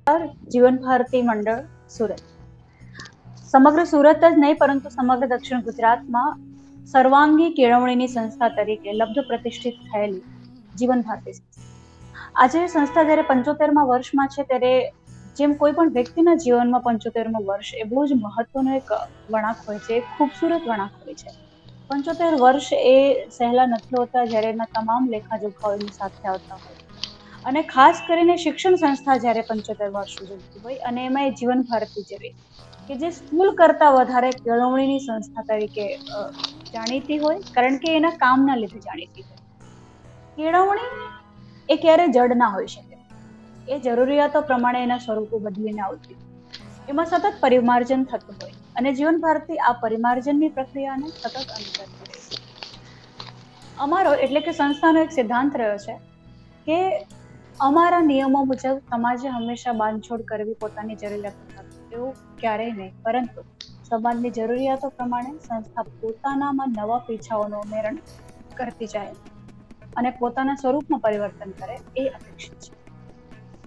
જીવન ભારતી મંડળ સુરત સમગ્ર સુરત જ નહીં પરંતુ સમગ્ર દક્ષિણ ગુજરાતમાં સર્વાંગી કેળવણીની સંસ્થા તરીકે લબ્ધ પ્રતિષ્ઠિત થયેલી જીવન ભારતી સંસ્થા આજે સંસ્થા જ્યારે 75મા વર્ષમાં છે ત્યારે જેમ કોઈ પણ વ્યક્તિના જીવનમાં 75મું વર્ષ એ બહુ જ મહત્વનો એક વળાંક હોય છે, એક ખૂબસૂરત વળાંક હોય છે. 75 વર્ષ એ સહેલા નથી હોતા જ્યારે એના તમામ લેખાજોખા એની સાથે આવતા હોય અને ખાસ કરીને શિક્ષણ સંસ્થા જ્યારે 75 વર્ષ ઉજવતી હોય અને એમાં એ જીવન ભારતી જેવી કે જે સ્કૂલ કરતા વધારે કેળવણીની સંસ્થા તરીકે જાણીતી હોય, કારણ કે એના કામના લીધે જાણીતી હોય. કેળવણી એ ક્યારે જડ ના હોઈ શકે, એ જરૂરિયાતો પ્રમાણે એના સ્વરૂપો બદલીને આવતી, એમાં સતત પરિમાર્જન થતું હોય અને જીવન ભારતી આ પરિમાર્જનની પ્રક્રિયાને સતત અનુસરતી રહી છે. અમારો એટલે કે સંસ્થાનો એક સિદ્ધાંત રહ્યો છે કે અમારા નિયમો મુજબ સમાજે હંમેશા બાંધછોડ કરવી પોતાની જરૂરિયાતો સાથે, એવું ક્યારેય નહીં, પરંતુ સમાજની જરૂરિયાતો પ્રમાણે સંસ્થા પોતાનામાં નવા પીછાઓનું ઉમેરણ કરતી જાય અને પોતાના સ્વરૂપમાં પરિવર્તન કરે એ અપેક્ષિત છે.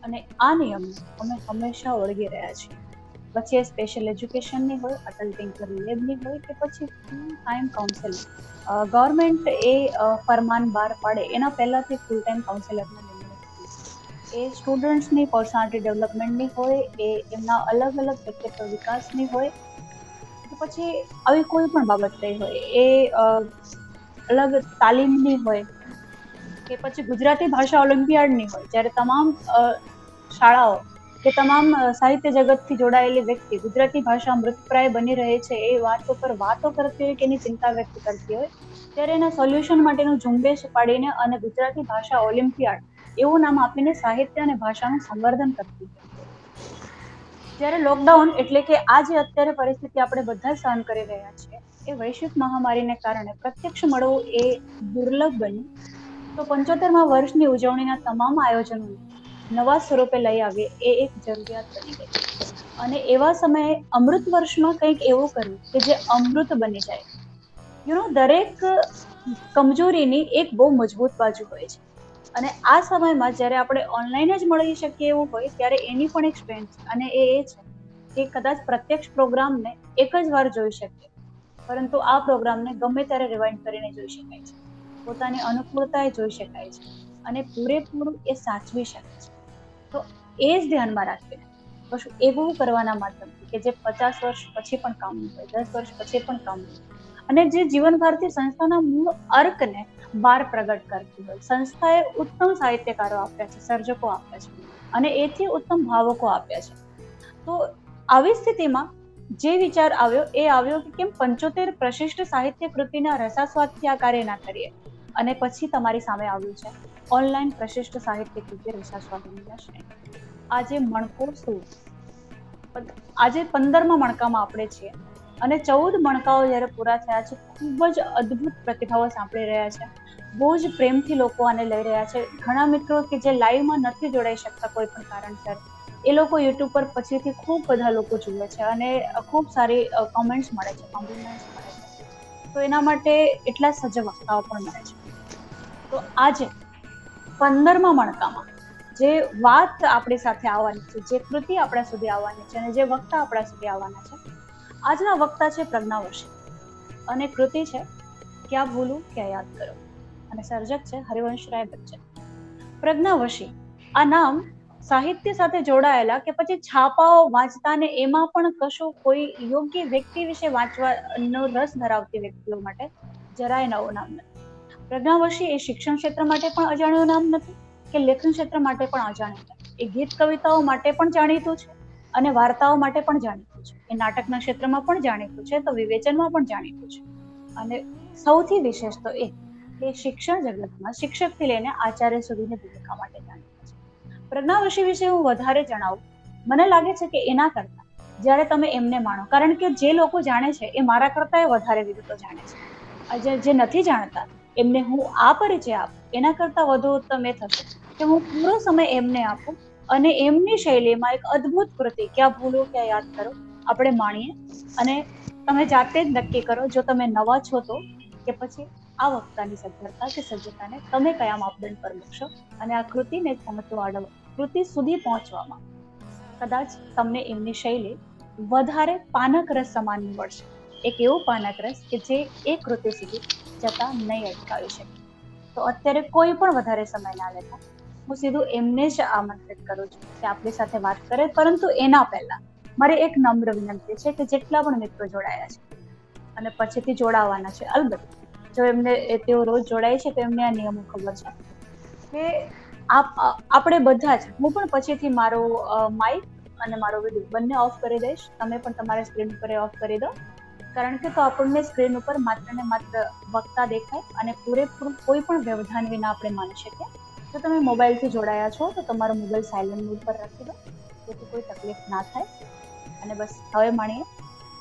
અને આ નિયમને અમે હંમેશા વળગી રહ્યા છીએ. પછી એ સ્પેશિયલ એજ્યુકેશનની હોય, અટલ ટિંકર લેબની હોય કે પછી ફૂલ ટાઈમ કાઉન્સેલિંગ. ગવર્મેન્ટ એ ફરમાન બહાર પાડે એના પહેલાથી ફૂલ ટાઈમ કાઉન્સેલરના એ સ્ટુડન્ટ્સની પર્સનાલિટી ડેવલપમેન્ટની હોય, એ એમના અલગ અલગ વ્યક્તિત્વ વિકાસની હોય કે પછી આવી કોઈ પણ બાબત રહી હોય, એ અલગ તાલીમની હોય કે પછી ગુજરાતી ભાષા ઓલિમ્પિયાડની હોય, જ્યારે તમામ શાળાઓ કે તમામ સાહિત્ય જગતથી જોડાયેલી વ્યક્તિ ગુજરાતી ભાષા મૃતપ્રાય બની રહે છે એ વાતો પર વાતો કરતી હોય કે એની ચિંતા વ્યક્ત કરતી હોય, ત્યારે એના સોલ્યુશન માટેનું ઝુંબેશ પાડીને અને ગુજરાતી ભાષા ઓલિમ્પિયાડ એવું નામ આપીને સાહિત્ય અને ભાષાનું સંવર્ધન કરતી હોય. જ્યારે લોકડાઉન એટલે કે આ જે અત્યારે પરિસ્થિતિ આપણે બધા સહન કરી રહ્યા છીએ, એ વૈશ્વિક મહામારીને કારણે પ્રત્યક્ષ મળવું એ દુર્લભ બન્યું. તો 75મા વર્ષની ઉજવણીના તમામ આયોજનો નવા સ્વરૂપે લઈ આવીએ એ એક જરૂરિયાત બની ગઈ. અને એવા સમયે અમૃત વર્ષમાં કંઈક એવું કર્યું કે જે અમૃત બની જાય. દરેક કમજોરીની એક બહુ મજબૂત બાજુ હોય છે અને આ સમયમાં જ્યારે આપણે ઓનલાઈન જ મળી શકીએ એવું હોય ત્યારે એની પણ એક સ્ટ્રેન્થ છે અને એ છે કે કદાચ પ્રત્યક્ષ પ્રોગ્રામને એક જ વાર જોઈ શકીએ, પરંતુ આ પ્રોગ્રામને ગમે ત્યારે રિવાઇન્ડ કરીને જોઈ શકાય છે, પોતાની અનુકૂળતાએ જોઈ શકાય છે અને પૂરેપૂરું એ સાચવી શકે છે. તો એ જ ધ્યાનમાં રાખીને કશું એવું કરવાના માધ્યમથી કે જે 50 વર્ષ પછી પણ કામનું હોય, 10 વર્ષ પછી પણ કામનું હોય અને જે જીવન ભારતી સંસ્થાના મૂળ અર્કને બહાર પ્રગટ કરતી હોય. સંસ્થાએ ઉત્તમ સાહિત્યકારો આપ્યા છે, સર્જકો આપ્યા છે અને એથી ઉત્તમ ભાવકો આપ્યા છે. તો આવી સ્થિતિમાં જે વિચાર આવ્યો એ આવ્યો કે કેમ 75 પ્રશિષ્ટ સાહિત્ય કૃતિના રસાસ્વાદથી આ કાર્ય ના કરીએ, અને પછી તમારી સામે આવ્યું છે ઓનલાઈન પ્રશિષ્ટ સાહિત્ય કૃતિ રસાસ્વાદની શ્રેણી. આજે મણકો શું, આજે 15મા મણકામાં આપણે છીએ અને 14 મણકાઓ જ્યારે પૂરા થયા છે, ખૂબ જ અદ્ભુત પ્રતિભાવો સાંભળી રહ્યા છે, બહુ જ પ્રેમથી લોકો આને લઈ રહ્યા છે. ઘણા મિત્રો કે જે લાઈવમાં નથી જોડાઈ શકતા કોઈ પણ કારણસર, એ લોકો યુટ્યુબ પર પછીથી ખૂબ બધા લોકો જુએ છે અને ખૂબ સારી કોમેન્ટ્સ મળે છે, કોમ્પ્લિમેન્ટ્સ મળે છે. તો એના માટે એટલા સજ્જ વક્તાઓ પણ મળે છે. તો આજે 15મા મણકામાં જે વાત આપણી સાથે આવવાની છે, જે કૃતિ આપણા સુધી આવવાની છે અને જે વક્તા આપણા સુધી આવવાના છે, આજના વક્તા છે પ્રજ્ઞાવશી અને કૃતિ છે ક્યાં ભૂલું ક્યાં યાદ કરો અને સર્જક છે હરિવંશરાય બચ્ચન. પ્રજ્ઞાવશી આ નામ સાહિત્ય સાથે જોડાયેલા કે પછી છાપાઓ વાંચતા ને એમાં પણ કશું કોઈ યોગ્ય વ્યક્તિ વિશે વાંચવાનો રસ ધરાવતી વ્યક્તિઓ માટે જરાય નવું નામ નથી. પ્રજ્ઞાવશી એ શિક્ષણ ક્ષેત્ર માટે પણ અજાણ્યું નામ નથી કે લેખન ક્ષેત્ર માટે પણ અજાણ્યું નથી. એ ગીત કવિતાઓ માટે પણ જાણીતું છે અને વાર્તાઓ માટે પણ જાણીતું છે. એ નાટકના ક્ષેત્રમાં પણ જાણીતું છે, તો વિવેચનમાં પણ જાણીતું છે. અને સૌથી વિશેષ તો એ કે શિક્ષણ જગતમાં શિક્ષકથી લઈને આચાર્ય સુધીની ભૂમિકા માટે જાણીતા છે. પ્રજ્ઞાવશી વિશે હું વધારે જણાવું, મને લાગે છે કે એના કરતા જ્યારે તમે એમને માણો, કારણ કે જે લોકો જાણે છે એ મારા કરતા વધારે વિગતો જાણે છે. જે નથી જાણતા એમને હું આ પરિચય આપું, એના કરતા વધુ ઉત્તમ એ થશે કે હું પૂરો સમય એમને આપું અને એમની શૈલીમાં એક અદ્ભુત કૃતિ ક્યાં ભૂલો ક્યાં યાદ કરો આપણે માણીએ. અને તમે જાતે જ નક્કી કરો, જો તમે નવા છો તો, કે પછી આ વક્તાની સદ્ધરતા કે સજ્જતાને તમે કયા માપદંડ પર મૂકશો અને આ કૃતિને પહોંચવા કૃતિ સુધી પહોંચવામાં કદાચ તમને એમની શૈલી વધારે પાનક રસ સમાન નીવડશે, એક એવું પાનક રસ કે જે એક કૃતિ સુધી જતા નહીં અટકાવી શકે. તો અત્યારે કોઈ પણ વધારે સમય ના લેતા હું સીધું એમને જ આમંત્રિત કરું છું કે આપણી સાથે વાત કરે. પરંતુ એના પહેલા મારી એક નમ્ર વિનંતી છે કે જેટલા પણ મિત્રો જોડાયા છે અને પછીથી જોડાવાના છે, અલબત્ત જો તેઓ રોજ જોડાય છે તો એમને આ નિયમો ખબર છે કે આપણે બધા જ, હું પણ પછીથી મારો માઇક અને મારો વિડીયો બંને ઓફ કરી દઈશ. તમે પણ તમારા સ્ક્રીન ઉપર ઓફ કરી દો, કારણ કે તો આપણને સ્ક્રીન ઉપર માત્ર ને માત્ર વક્તા દેખાય અને પૂરેપૂરું કોઈ પણ વ્યવધાન વિના આપણે માની શકીએ. જો તમે મોબાઈલથી જોડાયા છો તો તમારો મોબાઈલ સાયલન્ટ મોડ પર રાખી દો, જેથી કોઈ તકલીફ ના થાય. અને બસ હવે માણીએ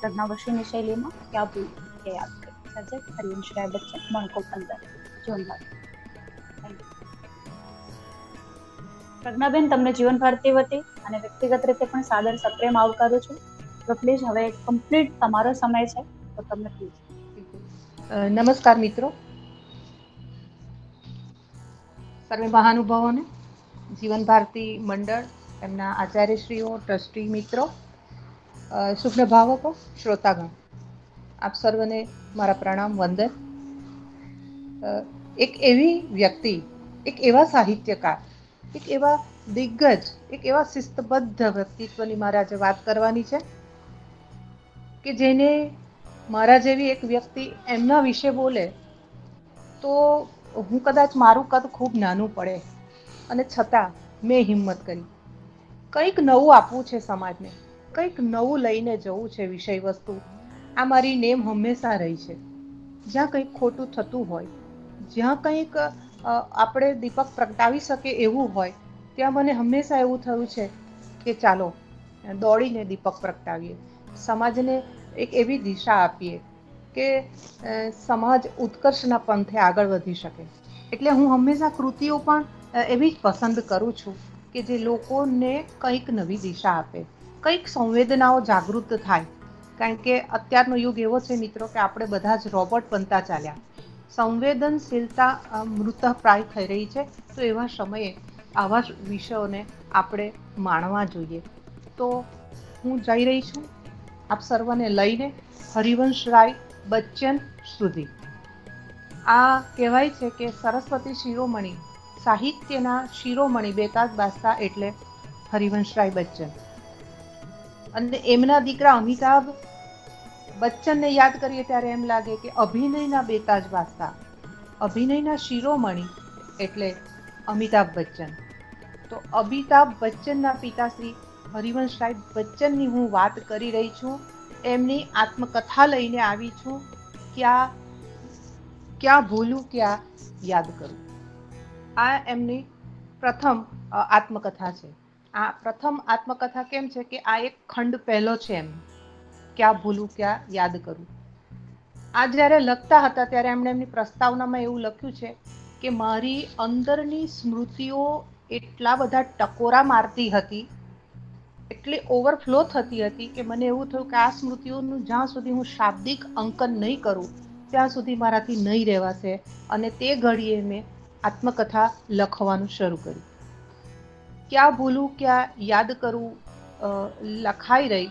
પ્રજ્ઞાવશીની શૈલીમાં ક્યાં ભૂલ કે યાદ કરી. સર્જક હરિવંશ રાય બચ્ચન, મણકો 15, જીવન ભારતી. પ્રજ્ઞાબેન, તમને જીવન ભારતી વતી અને વ્યક્તિગત રીતે પણ સાદર સપ્રેમ આવકારું છું. તો પ્લીઝ હવે કમ્પ્લીટ તમારો સમય છે, તો તમને પ્લીઝ. નમસ્કાર મિત્રો, સર્વે મહાનુભાવોને, જીવન ભારતી મંડળ, એમના આચાર્યશ્રીઓ, ટ્રસ્ટી મિત્રો, શુભ્ર ભાવકો, શ્રોતાગણ, આપ સર્વને મારા પ્રણામ, વંદન. એક એવી વ્યક્તિ, એક એવા સાહિત્યકાર, એક એવા દિગ્ગજ, એક એવા શિસ્તબદ્ધ વ્યક્તિત્વની મારે આજે વાત કરવાની છે કે જેને મારા જેવી એક વ્યક્તિ એમના વિશે બોલે તો હું કદાચ મારું કદ ખૂબ નાનું પડે, અને છતાં મેં હિંમત કરી. કંઈક નવું આપવું છે સમાજને, કંઈક નવું લઈને જવું છે વિષય વસ્તુ. આ મારી નેમ હંમેશા રહી છે. જ્યાં કંઈક ખોટું થતું હોય, જ્યાં કંઈક આપણે દીપક પ્રગટાવી શકે એવું હોય, ત્યાં મને હંમેશા એવું થયું છે કે ચાલો દોડીને દીપક પ્રગટાવીએ, સમાજને એક એવી દિશા આપીએ કે સમાજ ઉત્કર્ષના પંથે આગળ વધી શકે. એટલે હું હંમેશા કૃતિઓ પણ એવી જ પસંદ કરું છું કે જે લોકોને કંઈક નવી દિશા આપે, કંઈક સંવેદનાઓ જાગૃત થાય. કારણ કે અત્યારનો યુગ એવો છે મિત્રો કે આપણે બધા જ રોબોટ બનતા ચાલ્યા. સંવેદનશીલતા મૃતઃપ્રાય થઈ રહી છે. તો એવા સમયે આવા વિષયોને આપણે માણવા જોઈએ. તો હું જઈ રહી છું આપ સર્વને લઈને હરિવંશ રાય બચ્ચન સુધી. આ કહેવાય છે કે સરસ્વતી શિરોમણી, સાહિત્યના શિરોમણી બેતાજ બાદશાહ એટલે હરિવંશ રાય બચ્ચન. અને એમના દીકરા અમિતાભ બચ્ચનને યાદ કરીએ ત્યારે એમ લાગે કે અભિનયના બેતાજ બાદશાહ, અભિનયના શિરોમણી એટલે અમિતાભ બચ્ચન. તો અમિતાભ બચ્ચનના પિતાશ્રી હરિવંશ રાય બચ્ચનની હું વાત કરી રહી છું. એમની આત્મકથા લઈને આવી છું, ક્યાં ભૂલું ક્યાં યાદ કરું. આ એમની પ્રથમ આત્મકથા છે. આ પ્રથમ આત્મકથા કેમ છે કે આ એક ખંડ પહેલો છે એમ, ક્યાં ભૂલું ક્યાં યાદ કરું. આ જ્યારે લખતા હતા ત્યારે એમણે એમની પ્રસ્તાવનામાં એવું લખ્યું છે કે મારી અંદરની સ્મૃતિઓ એટલા બધા ટકોરા મારતી હતી, એટલી ઓવરફ્લો થતી હતી કે મને એવું થયું કે આ સ્મૃતિઓનું જ્યાં સુધી હું શાબ્દિક અંકન નહીં કરું ત્યાં સુધી મારાથી નહીં રહેવાશે. અને તે ઘડીએ મેં આત્મકથા લખવાનું શરૂ કર્યું. ક્યાં ભૂલું ક્યાં યાદ કરું લખાઈ રહી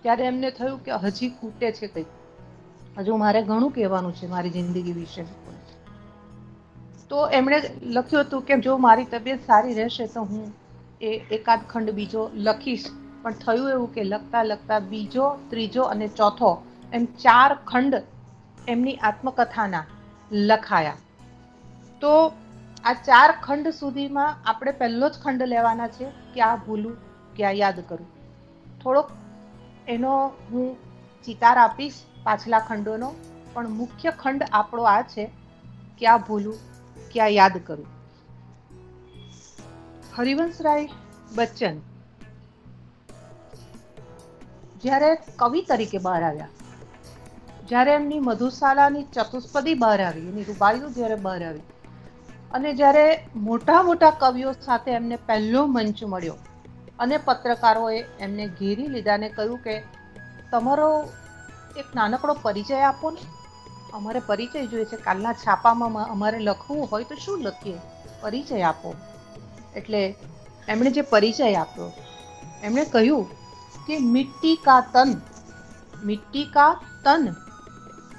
ત્યારે એમને થયું કે હજી ખૂટે છે કંઈક, હજુ મારે ઘણું કહેવાનું છે મારી જિંદગી વિશે. તો એમણે લખ્યું હતું કે જો મારી તબિયત સારી રહેશે તો હું એકાદ ખંડ બીજો લખીશ. પણ થયું એવું કે લખતા લખતા બીજો, ત્રીજો અને ચોથો એમ 4 ખંડ એમની આત્મકથાના લખાયા. તો આ 4 ખંડ સુધીમાં આપણે પહેલો જ ખંડ લેવાના છે, ક્યાં ભૂલું ક્યાં યાદ કરું. થોડોક એનો હું ચિતાર આપીશ પાછલા ખંડોનો, પણ મુખ્ય ખંડ આપણો આ છે, ક્યાં ભૂલું ક્યાં યાદ કરું. હરિવંશ રાય બચ્ચન જ્યારે કવિ તરીકે બહાર આવ્યા, જ્યારે એમની મધુશાલાની ચતુષ્પદી બહાર આવી, એની રૂબાઈઓ જ્યારે બહાર આવી, અને જ્યારે મોટા મોટા કવિઓ સાથે એમને પહેલો મંચ મળ્યો અને પત્રકારોએ એમને ઘેરી લીધા ને કહ્યું કે તમારો એક નાનકડો પરિચય આપો ને, અમારે પરિચય જોઈએ છે, કાલના છાપામાં અમારે લખવું હોય તો શું લખીએ, પરિચય આપો. એટલે એમણે જે પરિચય આપ્યો એમણે કહ્યું કે મિટ્ટી કા તન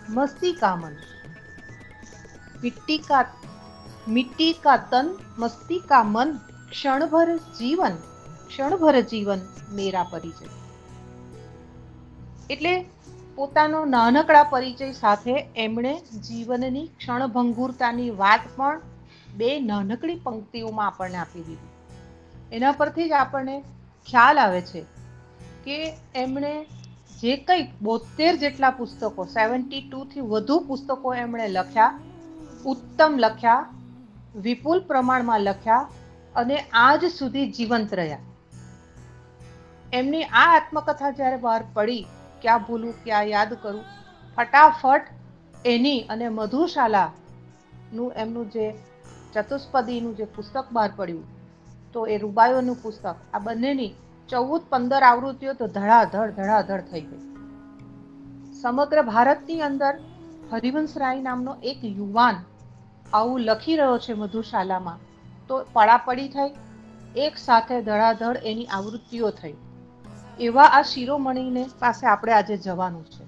મસ્તી કા મન, मिट्टी का तन मस्ती का मन, क्षणभर जीवन मेरा परिचय. એટલે પોતાનો નાનકડા પરિચય સાથે એમણે જીવનની ક્ષણભંગુરતાની વાત પણ બે નાનકડી પંક્તિઓમાં આપણને આપી દીધી. એના પરથી જ આપણને ખ્યાલ આવે છે કે એમણે જે કંઈક 72 જેટલા પુસ્તકો, 72 થી વધુ પુસ્તકો એમણે લખ્યા, ઉત્તમ લખ્યા, વિપુલ પ્રમાણમાં લખ્યા અને આજ સુધી જીવંત રહ્યા. એમની આ આત્મકથા જ્યારે બહાર પડી, ક્યાં ભૂલું ક્યાં યાદ કરું, ફટાફટ એની અને મધુશાલાનું એમનું જે ચતુષ્પદીનું જે પુસ્તક બહાર પડ્યું, તો એ રૂબાઈઓનું પુસ્તક, આ બંનેની 14-15 આવૃત્તિઓ તો ધડાધડ થઈ ગઈ. સમગ્ર ભારતની અંદર હરિવંશરાય નામનો એક યુવાન આવું લખી રહ્યો છે મધુશાલામાં, તો પડાપડી થઈ, એક સાથે ધડાધડ એની આવૃત્તિઓ થઈ. એવા આ શિરોમણીને પાસે આપણે આજે જવાનું છે.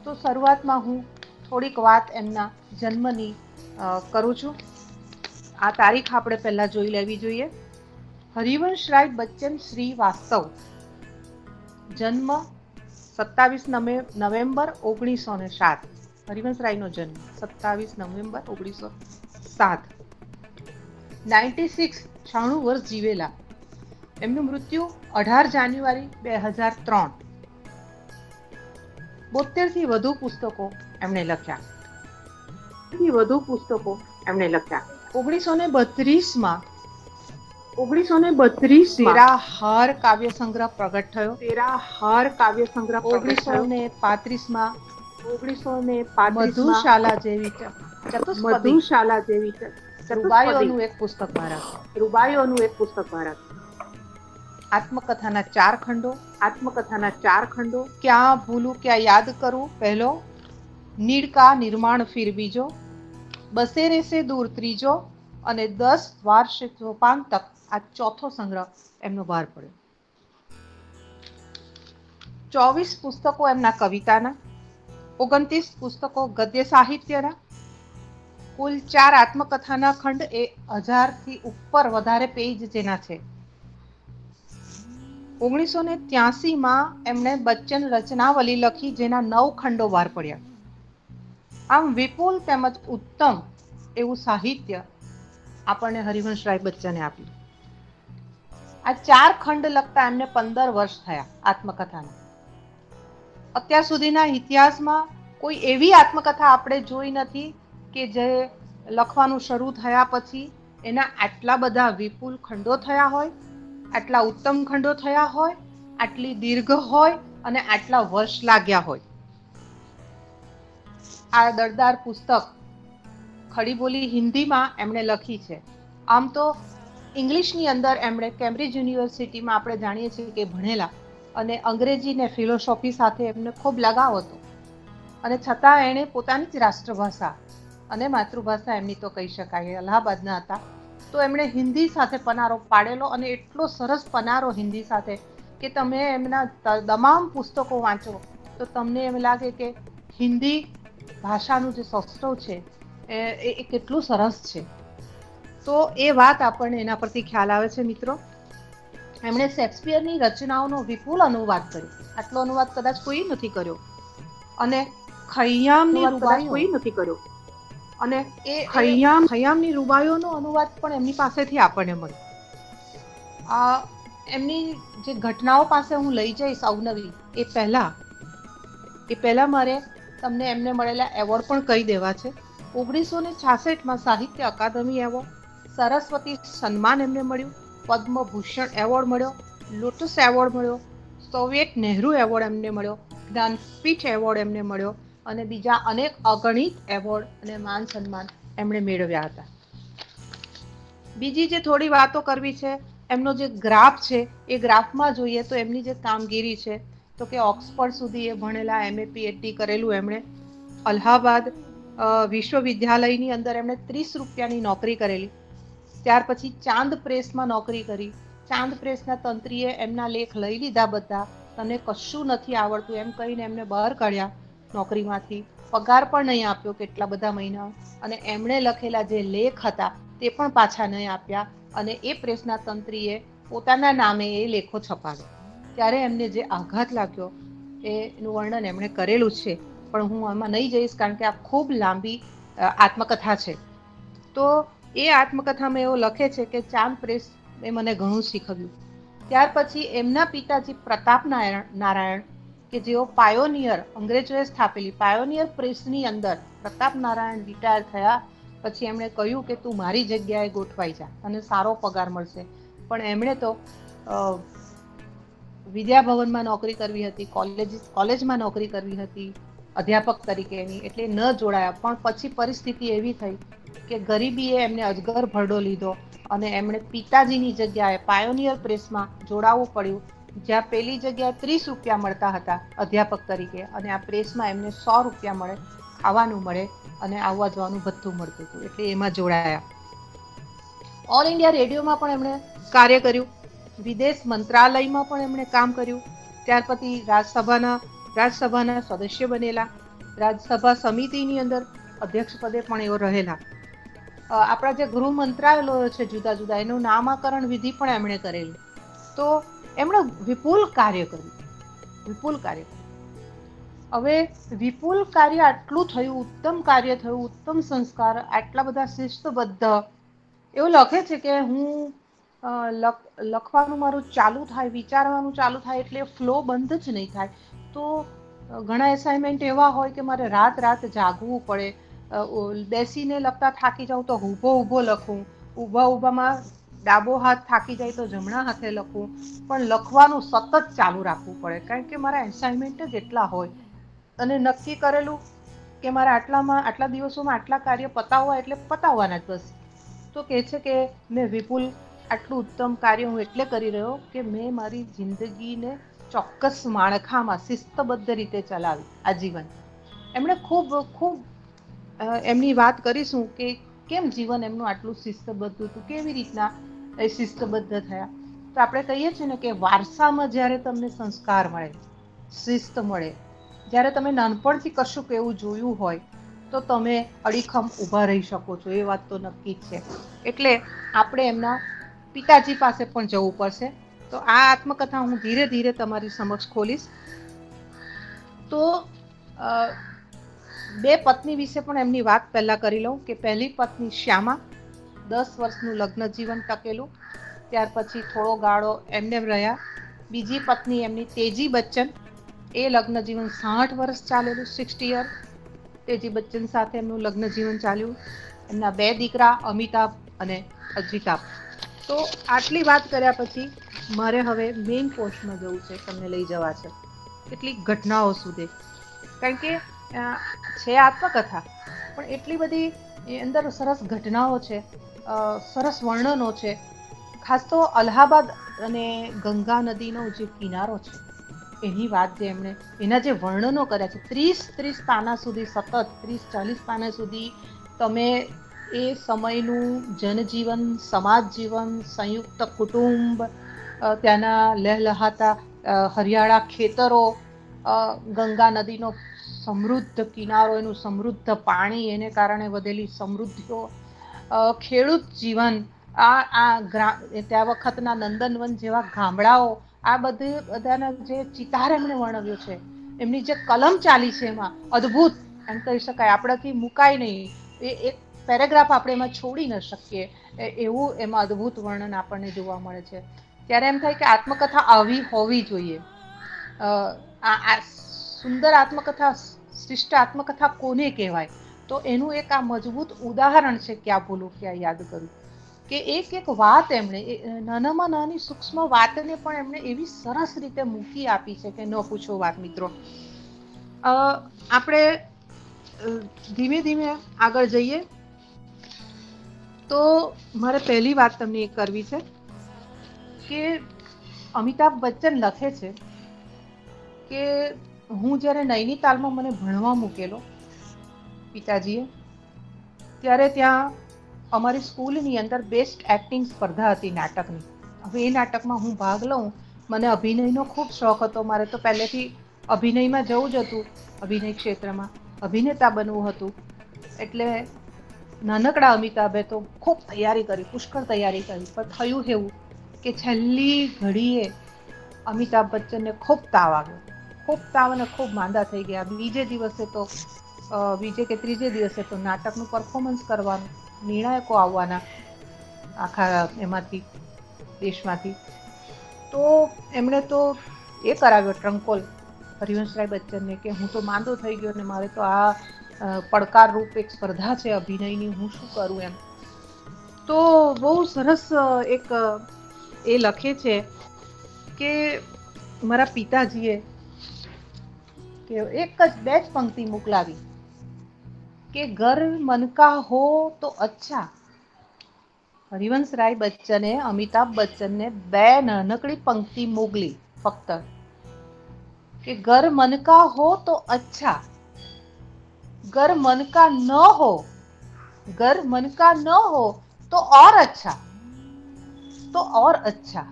તો શરૂઆતમાં હું થોડીક વાત એમના જન્મની કરું છું. આ તારીખ આપણે પહેલા જોઈ લેવી જોઈએ. હરિવંશરાય બચ્ચન શ્રીવાસ્તવ, જન્મ 27 નવેમ્બર 1907. હરિવંશરાયનો જન્મ 27 નવેમ્બર 1907. 96 વર્ષ જીવેલા. એમનું મૃત્યુ 18 જાન્યુઆરી 2003. 72 થી વધુ પુસ્તકો એમણે લખ્યા. 1932 તેરા હાર કાવ્ય સંગ્રહ પ્રગટ થયો. 1935 મધુશાલા જેવી રૂબાઈઓનું એક પુસ્તક બહાર આવ્યું. આત્મકથાના 4 ખંડો, ક્યાં ભૂલું ક્યાં યાદ કરું પહેલો, નીડ કા નિર્માણ ફિર બીજો, બસેરે સે દૂર ત્રીજો અને 10 વાર સે સોપાન તક આ ચોથો સંગ્રહ એમનો બહાર પડ્યો. 24 પુસ્તકો એમના કવિતાના, 29 પુસ્તકો ગદ્ય સાહિત્યના, કુલ 4 આત્મકથાના ખંડ, એ 1000 થી ઉપર વધારે પેજ જેના છે. 1983 એમણે બચ્ચન રચનાવલી લખી, જેના 9 ખંડો બહાર પડ્યા. આમ વિપુલ તેમજ ઉત્તમ એવું સાહિત્ય આપણને હરિવંશરાય બચ્ચને આપ્યું. આ 4 ખંડ લખતા એમને 15 વર્ષ થયા આત્મકથાના. અત્યાર સુધીના ઇતિહાસમાં કોઈ એવી આત્મકથા આપણે જોઈ નથી કે જે લખવાનું શરૂ થયા પછી એના આટલા બધા વિપુલ ખંડો થયા હોય, આટલા ઉત્તમ ખંડો થયા હોય, આટલી દીર્ઘ હોય અને આટલા વર્ષ લાગ્યા હોય. આ દરદાર પુસ્તક ખડી બોલી હિન્દીમાં એમણે લખી છે. આમ તો ઇંગ્લિશની અંદર એમણે કેમ્બ્રિજ યુનિવર્સિટીમાં આપણે જાણીએ છીએ કે ભણેલા, અને અંગ્રેજી ને ફિલોસોફી સાથે એમને ખૂબ લગાવ હતો, અને છતાં એણે પોતાની જ રાષ્ટ્રભાષા અને માતૃભાષા એમની તો કહી શકાય અલ્હાબાદના હતા, તો એમણે હિન્દી સાથે પનારો પાડેલો, અને એટલો સરસ પનારો હિન્દી સાથે કે તમે એમના તમામ પુસ્તકો વાંચો તો તમને એમ લાગે કે હિન્દી ભાષાનું જે સૌષ્ઠવ છે એ કેટલું સરસ છે. તો એ વાત આપણને એના પરથી ખ્યાલ આવે છે. મિત્રો, એમણે શેક્સપિયરની રચનાઓનો વિપુલ અનુવાદ કર્યો. આટલો અનુવાદ કદાચ કોઈ નથી કર્યો. અને ખય્યામની રૂબાઈઓનો અનુવાદ પણ એમની પાસેથી આપણને મળ્યો. એમની જે ઘટનાઓ પાસે હું લઈ જઈશ અવનવી, એ પહેલા મારે તમને એમને મળેલા એવોર્ડ પણ કહી દેવા છે. 1966 સાહિત્ય અકાદમી એવોર્ડ, સરસ્વતી સન્માન એમને મળ્યું, પદ્મભૂષણ એવોર્ડ મળ્યો, લોટસ એવોર્ડ મળ્યો, સોવિયત નહેરુ એવોર્ડ એમને મળ્યો, જ્ઞાનપીઠ એવોર્ડ એમને મળ્યો, અને બીજા અનેક અગણિત એવોર્ડ અને માન સન્માન એમણે મેળવ્યા હતા. બીજી જે થોડી વાતો કરવી છે, એમનો જે ગ્રાફ છે, એ ગ્રાફમાં જોઈએ તો એમની જે કામગીરી છે, તો કે ઓક્સફર્ડ સુધી એ ભણેલા, MA PhD કરેલું એમણે. અલ્હાબાદ વિશ્વવિદ્યાલયની અંદર એમણે 30 રૂપિયાની નોકરી કરેલી. ત્યાર પછી ચાંદ પ્રેસમાં નોકરી કરી, ચાંદ પ્રેસના તંત્રીએ એમના લેખ લઈ લીધા બધા, તને કશું નથી આવડતું એમ કહીને એમને બહાર કાઢ્યા નોકરીમાંથી, પગાર પણ નહીં આપ્યો કેટલા બધા મહિના, અને એમણે લખેલા જે લેખ હતા તે પણ પાછા નહીં આપ્યા, અને એ પ્રેસના તંત્રીએ પોતાના નામે એ લેખો છપાવ્યા. ત્યારે એમને જે આઘાત લાગ્યો એનું વર્ણન એમણે કરેલું છે, પણ હું આમાં નહીં જઈશ કારણ કે આ ખૂબ લાંબી આત્મકથા છે. તો એ આત્મકથામાં એવો લખે છે કે ચાંદ પ્રેસ એ મને ઘણું શીખવ્યું. ત્યાર પછી એમના પિતાજી પ્રતાપ નારાયણ કે જેઓ પાયોનિયર, અંગ્રેજોએ સ્થાપેલી પાયોનિયર પ્રેસની અંદર પ્રતાપ નારાયણ રિટાયર થયા પછી એમણે કહ્યું કે તું મારી જગ્યાએ ગોઠવાઈ જા, તને સારો પગાર મળશે. પણ એમણે તો વિદ્યાભવનમાં નોકરી કરવી હતી, કોલેજમાં નોકરી કરવી હતી અધ્યાપક તરીકેની, એટલે ન જોડાયા. પણ પછી પરિસ્થિતિ એવી થઈ કે ગરીબીએ એમને અજગર ભરડો લીધો અને એમણે પિતાજીની જગ્યાએ પાયોનિયર પ્રેસમાં જોડાવવું પડ્યું, જ્યાં પેલી જગ્યાએ 30 રૂપિયા મળતા હતા અધ્યાપક તરીકે, અને આ પ્રેસમાં એમને 100 રૂપિયા મળે, ખાવાનું મળે અને આવવા જવાનું ભથ્થું મળતું હતું, એટલે એમાં જોડાયા. ઓલ ઇન્ડિયા રેડિયોમાં પણ એમણે કાર્ય કર્યું, વિદેશ મંત્રાલયમાં પણ એમણે કામ કર્યું. ત્યાર પછી રાજ્યસભાના સદસ્ય બનેલા, રાજ્યસભા સમિતિની અંદર અધ્યક્ષ પદે પણ એઓ રહેલા. આપણા જે ગૃહ મંત્રાલયો છે જુદા જુદા, એનું નામાકરણ વિધિ પણ એમણે કરેલી. તો એમણે વિપુલ કાર્ય કર્યું. હવે વિપુલ કાર્ય આટલું થયું, ઉત્તમ કાર્ય થયું, ઉત્તમ સંસ્કાર, આટલા બધા શિસ્તબદ્ધ. એવું લખે છે કે હું લખવાનું મારું ચાલુ થાય, વિચારવાનું ચાલુ થાય એટલે ફ્લો બંધ જ નહીં થાય. તો ઘણા એસાઇનમેન્ટ એવા હોય કે મારે રાત જાગવું પડે, બેસીને લખતા થાકી જાઉં તો ઊભો લખું, ઊભામાં ડાબો હાથ થાકી જાય તો જમણા હાથે લખું, પણ લખવાનું સતત ચાલુ રાખવું પડે કારણ કે મારા એસાઇનમેન્ટ જ એટલા હોય, અને નક્કી કરેલું કે મારે આટલા દિવસોમાં આટલા કાર્ય પતાવવા એટલે પતાવવાના જ બસ. તો કહે છે કે મેં વિપુલ આટલું ઉત્તમ કાર્ય હું એટલે કરી રહ્યો કે મેં મારી જિંદગીને ચોક્કસ માળખામાં શિસ્તબદ્ધ રીતે ચલાવી આજીવન. એમણે ખૂબ એમની વાત કરીશું કે કેમ જીવન એમનું આટલું શિસ્તબદ્ધ હતું, કેવી રીતના એ શિસ્તબદ્ધ થયા. તો આપણે કહીએ છીએ ને કે વારસામાં જ્યારે તમને સંસ્કાર મળે, શિસ્ત મળે, જ્યારે તમે નાનપણથી કશુંક એવું જોયું હોય તો તમે અડીખમ ઊભા રહી શકો છો, એ વાત તો નક્કી જ છે. એટલે આપણે એમના પિતાજી પાસે પણ જવું પડશે. તો આ આત્મકથા હું ધીરે ધીરે તમારી સમક્ષ ખોલીશ. તો 2 પત્ની વિશે પણ એમની વાત પહેલા કરી લઉં કે પહેલી પત્ની શ્યામા, 10 વર્ષનું લગ્ન જીવન ટકેલું, ત્યાર પછી થોડો ગાળો એમને રહ્યા. બીજી પત્ની એમની તેજી બચ્ચન, એ લગ્ન જીવન 60 વર્ષ ચાલેલું, 60 યર તેજી બચ્ચન સાથે એમનું લગ્ન જીવન ચાલ્યું. એમના 2 દીકરા અમિતાભ અને અજીતાભ. તો આટલી વાત કર્યા પછી મારે હવે મેઇન પોસ્ટમાં જવું છે, તમને લઈ જવા છે કેટલીક ઘટનાઓ સુધી, કારણ કે છે આત્મકથા પણ એટલી બધી અંદર સરસ ઘટનાઓ છે, સરસ વર્ણનો છે. ખાસ તો અલ્હાબાદ અને ગંગા નદીનો જે કિનારો છે એની વાત જે એમણે એના જે વર્ણનો કર્યા છે, 30 પાના સુધી, સતત 30-40 પાના સુધી તમે એ સમયનું જનજીવન, સમાજ જીવન, સંયુક્ત કુટુંબ, ત્યાંના લહેલહાતા હરિયાળા ખેતરો, ગંગા નદીનો સમૃદ્ધ કિનારો, એનું સમૃદ્ધ પાણી, એને કારણે વધેલી સમૃદ્ધિઓ, ખેડૂત જીવન, ત્યાં વખતના નંદનવન જેવા ગામડાઓ, આ બધાના જે ચિતાર એમણે વર્ણવ્યો છે, એમની જે કલમ ચાલી છે એમાં અદ્ભુત, એમ કહી શકાય, આપણાથી મુકાય નહીં, એ એક પેરેગ્રાફ આપણે એમાં છોડી ન શકીએ એવું એમાં અદ્ભુત વર્ણન આપણને જોવા મળે છે. ત્યારે એમ થાય કે આત્મકથા આવી હોવી જોઈએ. આ સુંદર આત્મકથા, શિષ્ટ આત્મકથા કોને કહેવાય? તો એનું એક આ મજબૂત ઉદાહરણ છે, ક્યાં ભૂલું ક્યાં યાદ કરું, કે એક વાત એમણે નાનામાં નાની સૂક્ષ્મ વાતને પણ એમણે એવી સરસ રીતે મૂકી આપી છે કે ન પૂછો વાત મિત્રો. આપણે ધીમે ધીમે આગળ જઈએ. તો મારે પહેલી વાત તમને એ કરવી છે કે અમિતાભ બચ્ચન લખે છે કે હું જ્યારે નૈનીતાલમાં મને ભણવા મૂકેલો પિતાજીએ, ત્યારે ત્યાં અમારી સ્કૂલની અંદર બેસ્ટ એક્ટિંગ સ્પર્ધા હતી નાટકની, હવે એ નાટકમાં હું ભાગ લઉં, મને અભિનયનો ખૂબ શોખ હતો. મારે તો પહેલેથી અભિનયમાં જવું જ હતું, અભિનય ક્ષેત્રમાં અભિનેતા બનવું હતું. એટલે નાનકડા અમિતાભે તો ખૂબ તૈયારી કરી, પુષ્કળ તૈયારી કરી, પણ થયું એવું કે છેલ્લી ઘડીએ અમિતાભ બચ્ચનને ખૂબ તાવ આવ્યો, ખૂબ તાવ અને ખૂબ માંદા થઈ ગયા. બીજે કે ત્રીજે દિવસે તો નાટકનું પરફોર્મન્સ કરવાનું, નિર્ણાયકો આવવાના આખા એમાંથી, દેશમાંથી. તો એમણે તો એ કરાવ્યો ટ્રંકોલ હરિવંશરાય બચ્ચનને કે હું તો માંદો થઈ ગયો ને મારે તો આ પડકારરૂપ એક સ્પર્ધા છે અભિનયની, હું શું કરું એમ. તો બહુ સરસ એક એ લખે છે કે મારા પિતાજીએ કે એક જ 2 જ પંક્તિ મોકલાવી કે ઘર મન કા હો તો અચ્છા. હરિવંશરાય બચ્ચને અમિતાભ બચ્ચનને 2 નાનકડી પંક્તિ મોકલી ફક્ત કે ઘર મન કા હો તો અચ્છા, ઘર મન કા ન હો, ઘર મન કા ન હો તો ઓર અચ્છા, તો ઓર અચ્છા.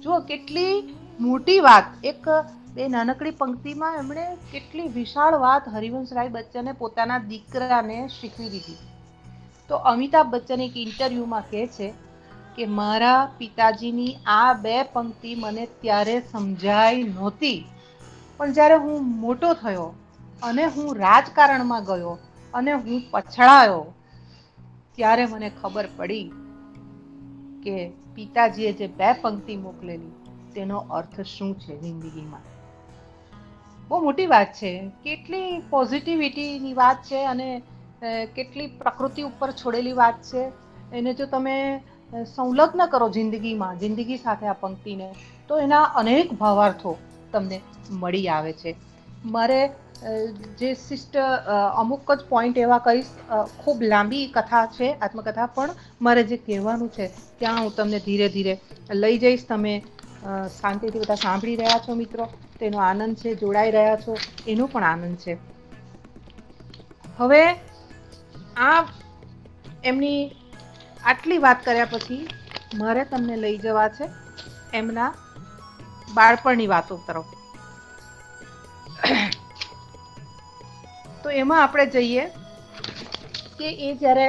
જુઓ કેટલી મોટી વાત, એક 2 નાનકડી પંક્તિમાં એમણે કેટલી વિશાળ વાત હરિવંશરાય બચ્ચને પોતાના દીકરાને શીખવી દીધી. તો અમિતાભ બચ્ચન એક ઇન્ટરવ્યુમાં કહે છે કે મારા પિતાજીની આ 2 પંક્તિ મને ત્યારે સમજાઈ નહોતી, પણ જ્યારે હું મોટો થયો અને હું રાજકારણમાં ગયો અને હું પછડાયો, ત્યારે મને ખબર પડી કે પિતાજીએ જે 2 પંક્તિ મોકલેલી તેનો અર્થ શું છે જિંદગીમાં. બહુ મોટી વાત છે, કેટલી પોઝિટિવિટીની વાત છે અને કેટલી પ્રકૃતિ ઉપર છોડેલી વાત છે. એને જો તમે સંલગ્ન કરો જિંદગીમાં, જિંદગી સાથે આ પંક્તિને, તો એના અનેક ભાવાર્થો તમને મળી આવે છે. મારે જે શિષ્ટ અમુક જ પોઈન્ટ એવા કહીશ, ખૂબ લાંબી કથા છે આત્મકથા, પણ મારે જે કહેવાનું છે ત્યાં હું તમને ધીરે ધીરે લઈ જઈશ. તમે શાંતિથી બધા સાંભળી રહ્યા છો મિત્રો, તેનો આનંદ છે, જોડાઈ રહ્યા છો એનો પણ આનંદ છે. હવે આ એમની આટલી વાત કર્યા પછી મારે તમને લઈ જવા છે એમના બાળપણની વાતો તરફ. તો એમાં આપણે જઈએ કે એ જ્યારે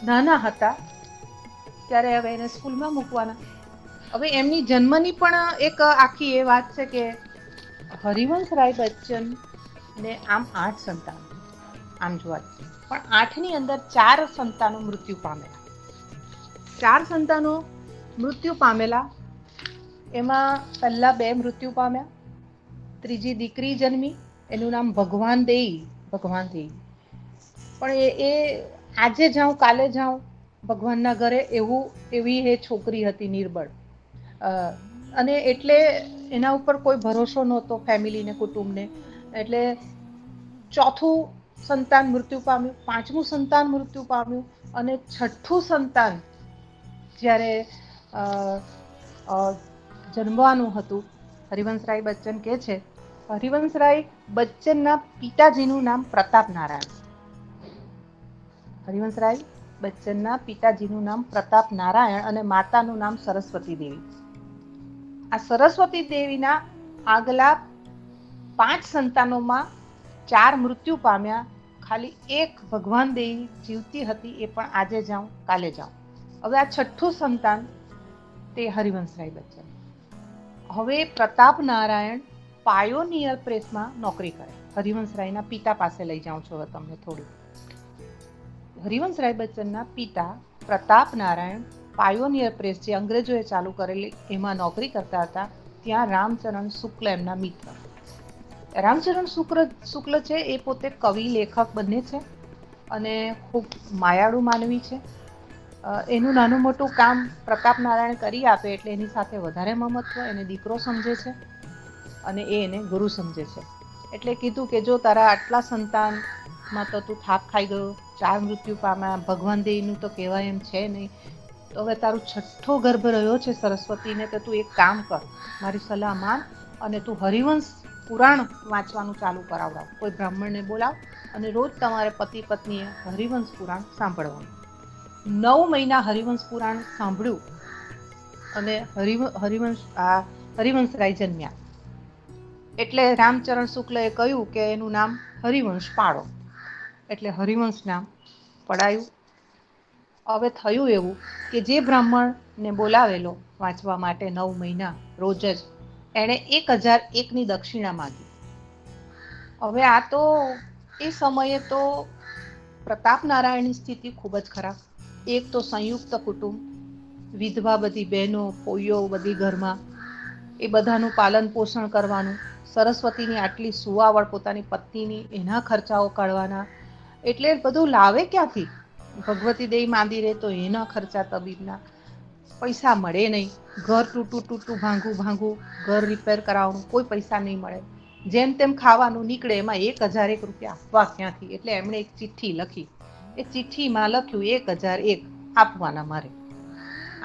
નાના હતા ત્યારે હવે એને સ્કૂલમાં મૂકવાના. હવે એમની જન્મની પણ એક આખી એ વાત છે કે હરિવંશરાય બચ્ચન ને આમ 8 સંતાન, આમ જોવા જઈએ, પણ 8ની અંદર 4 સંતાનો મૃત્યુ પામેલા. 4 સંતાનો મૃત્યુ પામેલા, એમાં પહેલા 2 મૃત્યુ પામ્યા, ત્રીજી દીકરી જન્મી, એનું નામ ભગવાન દેઈ. પણ એ આજે જાઉં કાલે જાઉં ભગવાનના ઘરે, એવી એ છોકરી હતી, નિર્બળ. અને એટલે એના ઉપર કોઈ ભરોસો નહોતો ફેમિલીને, કુટુંબને. એટલે 4થું સંતાન મૃત્યુ પામ્યું, 5મું સંતાન મૃત્યુ પામ્યું, અને 6થું સંતાન જ્યારે જન્મવાનું હતું, હરિવંશરાય બચ્ચન કહે છે, હરિવંશરાય બચ્ચનના પિતાજીનું નામ પ્રતાપ નારાયણ. હરિવંશરાય બચ્ચનના પિતાજીનું નામ પ્રતાપ નારાયણ અને માતાનું નામ સરસ્વતી દેવી. આ સરસ્વતી દેવીના આગલા 5 સંતાનોમાં 4 મૃત્યુ પામ્યા, ખાલી 1 ભગવાન દેવી જીવતી હતી, એ પણ આજે જાઉં કાલે જાઉં. હવે આ 6થું સંતાન તે હરિવંશરાય બચ્ચન. હવે પ્રતાપ નારાયણ પાયોનિયર પ્રેસમાં નોકરી કરે. હરિવંશરાયના પિતા પાસે લઈ જાઉં છું હવે તમને થોડું. હરિવંશરાય બચ્ચનના પિતા પ્રતાપ નારાયણ પાયોનિયર પ્રેસ, જે અંગ્રેજોએ ચાલુ કરેલી, એમાં નોકરી કરતા હતા. ત્યાં રામચરણ શુક્લ એમના મિત્ર. રામચરણ શુક્લ છે એ પોતે કવિ, લેખક બંને છે અને ખૂબ માયાળુ માનવી છે. એનું નાનું મોટું કામ પ્રતાપ નારાયણ કરી આપે એટલે એની સાથે વધારે મમત્વ, એને દીકરો સમજે છે અને એને ગુરુ સમજે છે. એટલે કીધું કે જો તારા આટલા સંતાનમાં તો તું થાક ખાઈ ગયો, 4 મૃત્યુ પામ્યા, ભગવાન દેવીનું તો કહેવાય એમ છે નહીં, તો હવે તારું 6થો ગર્ભ રહ્યો છે સરસ્વતીને, તો તું એક કામ કર, મારી સલાહ માન અને તું હરિવંશ પુરાણ વાંચવાનું ચાલુ કરાવડાવ. કોઈ બ્રાહ્મણને બોલાવ અને રોજ તમારે પતિ પત્નીએ હરિવંશ પુરાણ સાંભળવાનું. 9 મહિના હરિવંશ પુરાણ સાંભળ્યું અને હરિવંશરાય જન્મ્યા. એટલે રામચરણ શુક્લએ કહ્યું કે એનું નામ હરિવંશ પાડો. એટલે હરિવંશ નામ પડાયું. હવે થયું એવું કે જે બ્રાહ્મણને બોલાવેલો વાંચવા માટે 9 મહિના રોજ જ, એણે 1001ની દક્ષિણા માંગી. હવે આ તો એ સમયે તો પ્રતાપ નારાયણની સ્થિતિ ખૂબ જ ખરાબ. એક તો સંયુક્ત કુટુંબ, વિધવા બધી બહેનો, ફોઈઓ બધી ઘરમાં, એ બધાનું પાલન પોષણ કરવાનું, સરસ્વતીની આટલી સુવાવડ પોતાની પત્નીની, એના ખર્ચાઓ કાઢવાના, એટલે બધું લાવે ક્યાંથી? ભગવતી દેવી માંદી રહે તો એના ખર્ચા તબીબના, પૈસા મળે નહીં, ઘર તૂટું ભાંગું, ઘર રિપેર કરાવવાનું, કોઈ પૈસા નહીં મળે, જેમ તેમ ખાવાનું નીકળે, એમાં 1001 રૂપિયા આપવા ક્યાંથી? એટલે એમણે એક ચિઠ્ઠી લખી. એ ચિઠ્ઠીમાં લખ્યું 1001 આપવાના મારે.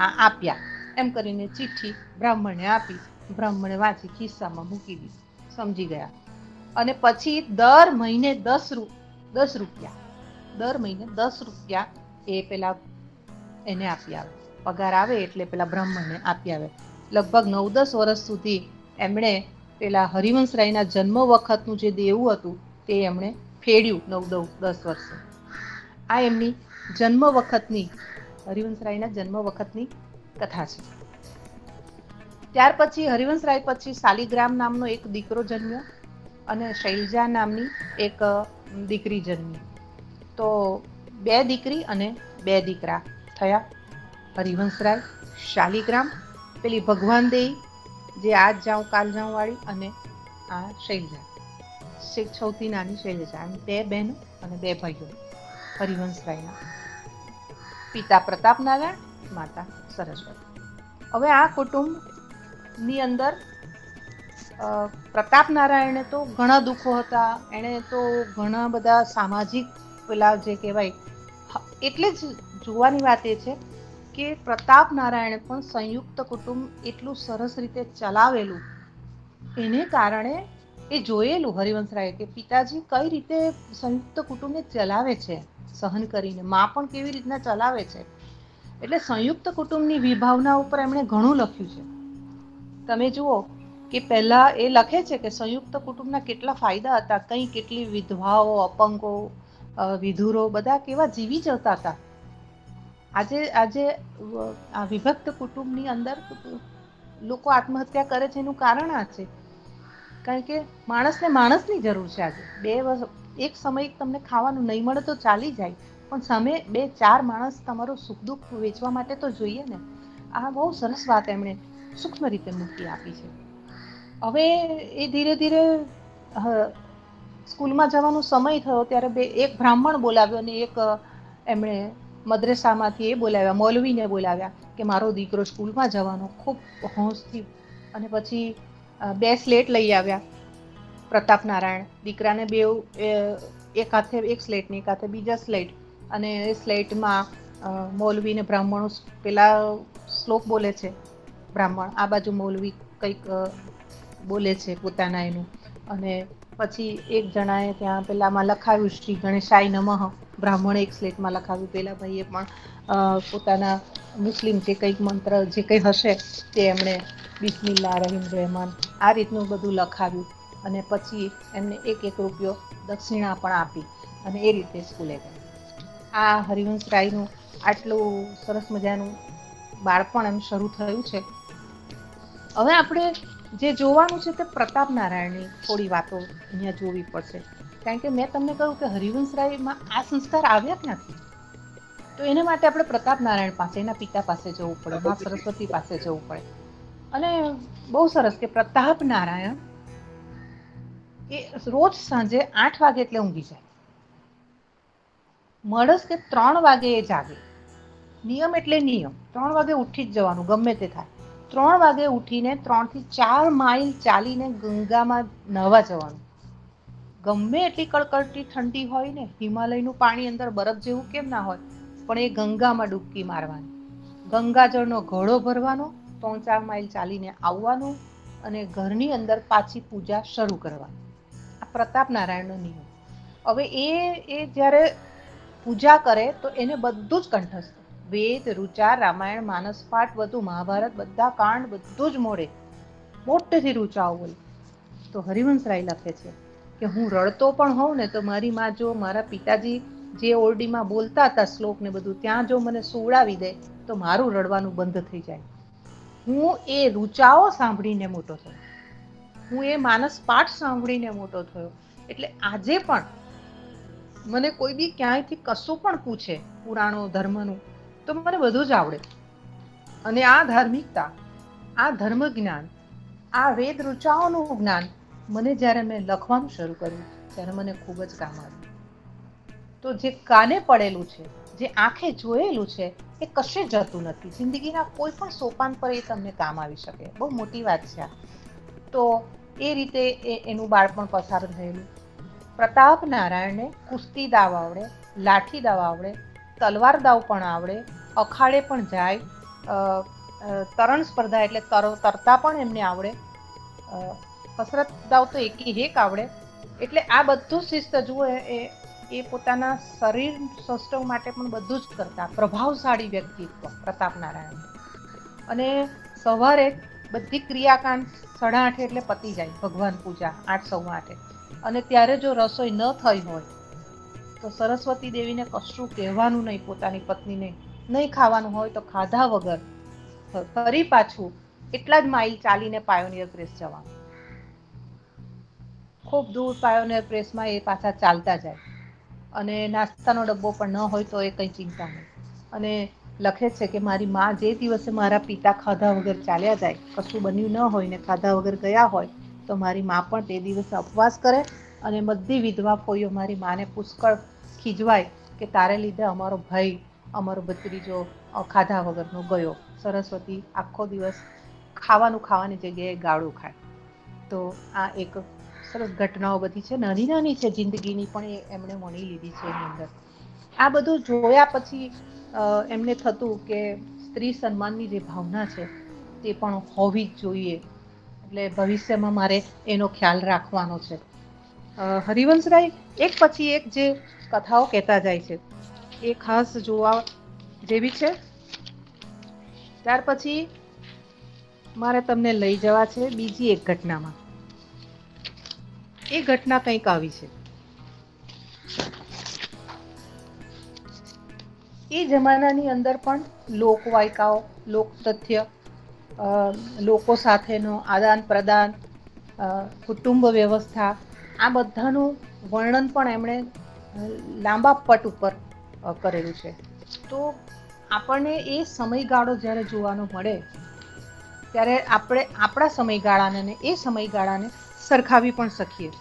આ આપ્યા એમ કરીને ચિઠ્ઠી બ્રાહ્મણને આપી. બ્રાહ્મણે વાંચી, ખિસ્સામાં મૂકી દીધી, સમજી ગયા. અને પછી દર મહિને 10 રૂપિયા, દર મહિને 10 રૂપિયા એ પેલા એને આપી આવે. પગાર આવે એટલે પેલા બ્રાહ્મણને આપી આવે. લગભગ 9-10 વર્ષ સુધી એમણે પેલા હરિવંશરાયના જન્મ વખતનું જે દેવું હતું તે એમણે ફેડ્યું 9-10 વર્ષે. આ એમની જન્મ વખતની, હરિવંશરાયના જન્મ વખતની કથા છે. ત્યાર પછી હરિવંશરાય પછી શાલિગ્રામ નામનો એક દીકરો જન્મ્યો અને શૈલજા નામની એક દીકરી જન્મી. તો 2 દીકરી અને 2 દીકરા થયા. હરિવંશરાય, શાલિગ્રામ, પેલી ભગવાન દેવી જે આજ જાઉં કાલ જાઉં વાળી, અને આ શૈલજા, સૌથી નાની શૈલજા. 2 બહેનો અને 2 ભાઈઓ હરિવંશરાયના. પિતા પ્રતાપ નારાયણ, માતા સરસ્વતી. હવે આ કુટુંબની અંદર પ્રતાપ નારાયણે તો ઘણા દુઃખો હતા. એણે તો ઘણા બધા સામાજિક પેલા જે કહેવાય, એટલે જ જોવાની વાત એ છે કે પ્રતાપ નારાયણે પણ સંયુક્ત કુટુંબ એટલું સરસ રીતે ચલાવેલું, એને કારણે એ જોયેલું હરિવંશરાયે કે પિતાજી કઈ રીતે સંયુક્ત કુટુંબને ચલાવે છે, સહન કરીને, મા પણ કેવી રીતના ચલાવે છે. એટલે સંયુક્ત કુટુંબની વિભાવના ઉપર એમણે ઘણું લખ્યું છે. તમે જુઓ કે પહેલા એ લખે છે કે સંયુક્ત કુટુંબના કેટલા ફાયદા હતા, કેટલી વિધવાઓ, અપંગો, વિધુરો બધા કેવા જીવી જતા હતા. આજે આ વિભક્ત કુટુંબની અંદર લોકો આત્મહત્યા કરે છે. એનું કારણ આ છે, કારણ કે માણસને માણસની જરૂર છે. આજે એક સમય તમને ખાવાનું નહીં મળે તો ચાલી જાય, પણ સામે 2-4 માણસ તમારું સુખ દુઃખ વેચવા માટે તો જોઈએ ને. આ બહુ સરસ વાત એમણે સૂક્ષ્મ રીતે મૂકી આપી છે. હવે એ ધીરે ધીરે સ્કૂલમાં જવાનો સમય થયો ત્યારે એક બ્રાહ્મણ બોલાવ્યો અને એક એમણે મદ્રેસામાંથી એ બોલાવ્યા, મૌલવીને બોલાવ્યા કે મારો દીકરો સ્કૂલમાં જવાનો, ખૂબ હોંશથી. અને પછી 2 સ્લેટ લઈ આવ્યા પ્રતાપ નારાયણ. દીકરાને 2 એક હાથે એક સ્લેટ ને એક હાથે બીજા સ્લેટ, અને એ સ્લેટમાં મૌલવીને બ્રાહ્મણો પેલા શ્લોક બોલે છે, બ્રાહ્મણ આ બાજુ મૌલવી કંઈક બોલે છે પોતાના એનું. અને પછી એક જણાએ ત્યાં પેલામાં લખાવ્યું શ્રી ગણેશાય નમઃ, બ્રાહ્મણે એક સ્લેટમાં લખાવ્યું, પેલા ભાઈએ પણ પોતાના મુસ્લિમ જે કંઈક મંત્ર જે કંઈ હશે તે એમણે બિસ્મિલ્લાહ રહીમ રહેમાન આ રીતનું બધું લખાવ્યું. અને પછી એમને 1-1 રૂપિયો દક્ષિણા પણ આપી અને એ રીતે સ્કૂલે ગયા. આ હરિવંશરાયનું આટલું સરસ મજાનું બાળપણ એમ શરૂ થયું છે. હવે આપણે જે જોવાનું છે તે પ્રતાપ નારાયણની થોડી વાતો અહીંયા જોવી પડશે, કારણ કે મેં તમને કહ્યું કે હરિવંશરાયમાં આ સંસ્કાર આવ્યા ક્યાંથી? તો એના માટે આપણે પ્રતાપ નારાયણ પાસે, એના પિતા પાસે જવું પડે, મા સરસ્વતી પાસે જવું પડે. અને બહુ સરસ કે પ્રતાપ નારાયણ એ રોજ સાંજે 8 વાગે એટલે ઊંઘી જાય. મળસ કે 3 વાગે એ જાગે. નિયમ એટલે નિયમ, 3 વાગે ઉઠી જ જવાનું ગમે તે થાય. 3 વાગે ઉઠીને 3 થી 4 માઇલ ચાલીને ગંગામાં નહાવા જવાનું. ગમે એટલી કડકડતી ઠંડી હોય ને, હિમાલયનું પાણી અંદર બરફ જેવું કેમ ના હોય, પણ એ ગંગામાં ડૂબકી મારવાની. ગંગાજળનો ઘડો ભરવાનો, 3-4 માઇલ ચાલીને આવવાનું અને ઘરની અંદર પાછી પૂજા શરૂ કરવાની. આ પ્રતાપ નારાયણનો નિયમ. હવે એ જ્યારે પૂજા કરે તો એને બધું જ કંઠસ્થ, વેદ, ઋચા, રામાયણ, માનસ પાઠ, બધું મહાભારત, બધા કાંડ બધું જ મોટેથી ઋચાઓ બોલે. તો હરિવંશરાય લખે છે કે હું રડતો પણ હોઉં ને તો મારી માં જો મારા પિતાજી જે ઓરડીમાં બોલતા હતા શ્લોક ને બધું, ત્યાં જો મને સુવડાવી દે તો મારું રડવાનું બંધ થઈ જાય. હું એ ઋચાઓ સાંભળીને મોટો થયો, હું એ માનસ પાઠ સાંભળીને મોટો થયો. એટલે આજે પણ મને કોઈ બી ક્યાંયથી કશું પણ પૂછે પુરાણો ધર્મનું, તો મને બધું જ આવડે. અને આ ધાર્મિકતા, આ ધર્મ જ્ઞાન, આ વેદ ઋચાઓનું જ્ઞાન મને જ્યારે મેં લખવાનું શરૂ કર્યું ત્યારે મને ખૂબ જ કામ આવ્યું. તો જે કાને પડેલું છે, જે આંખે જોયેલું છે, એ કશે જતું નથી. જિંદગીના કોઈ પણ સોપાન પર એ તમને કામ આવી શકે. બહુ મોટી વાત છે આ. તો એ રીતે એનું બાળપણ પસાર થયેલું. પ્રતાપ નારાયણને કુસ્તી દાવ આવડે, લાઠી દાવ આવડે, તલવાર દાવ પણ આવડે, અખાડે પણ જાય, તરણ સ્પર્ધા એટલે તરતા પણ એમને આવડે, કસરત દાવ તો એક આવડે. એટલે આ બધું શિસ્ત જુઓ, એ પોતાના શરીર સૌષ્ઠવ માટે પણ બધું જ કરતા. પ્રભાવશાળી વ્યક્તિત્વ પ્રતાપ નારાયણ. અને સવારે બધી ક્રિયાકાંડ 8:30 એટલે પતી જાય, ભગવાન પૂજા 8:15. અને ત્યારે જો રસોઈ ન થઈ હોય તો સરસ્વતી દેવીને કશું કહેવાનું નહીં, પોતાની પત્નીને નહીં ખાવાનું હોય તો ખાધા વગર ફરી પાછું એટલા જ માઇલ ચાલીને પાયોનિયર પ્રેસ જવાનું. ખૂબ દૂર પાયોનિયર પ્રેસમાં એ પાછા ચાલતા જાય. અને નાસ્તાનો ડબ્બો પણ ન હોય તો એ કંઈ ચિંતા નહીં. અને લખે છે કે મારી માં જે દિવસે મારા પિતા ખાધા વગર ચાલ્યા જાય, કશું બન્યું ન હોય ને ખાધા વગર ગયા હોય, તો મારી માં પણ તે દિવસે ઉપવાસ કરે. અને બધી વિધવા ફોઈઓ મારી માને પુષ્કળ ખીજવાય કે તારે લીધે અમારો ભાઈ, અમારો ભત્રીજો ખાધા વગરનો ગયો. સરસ્વતી આખો દિવસ ખાવાની જગ્યાએ ગાળું ખાય. તો આ એક સરસ ઘટનાઓ બધી છે, નાની નાની છે જિંદગીની, પણ એમણે વણી લીધી છે એની અંદર. આ બધું જોયા પછી એમને થતું કે સ્ત્રી સન્માનની જે ભાવના છે તે પણ હોવી જ જોઈએ. એટલે ભવિષ્યમાં મારે એનો ખ્યાલ રાખવાનો છે. હરિવંશરાય એક પછી એક જે કથાઓ કહેતા જાય છે એ ખાસ જોવા જેવી છે. ત્યાર પછી મારે તમને લઈ જવા છે બીજી એક ઘટનામાં. એ ઘટના કંઈક આવી છે. એ જમાનાની અંદર પણ લોકવાયકાઓ, લોક તથ્ય, લોકો સાથેનો આદાન પ્રદાન, કુટુંબ વ્યવસ્થા, આ બધાનું વર્ણન પણ એમણે લાંબા પટ ઉપર કરેલું છે. તો આપણને એ સમયગાળો જ્યારે જોવાનો મળે ત્યારે આપણે આપણા સમયગાળાને એ સમયગાળાને સરખાવી પણ શકીએ.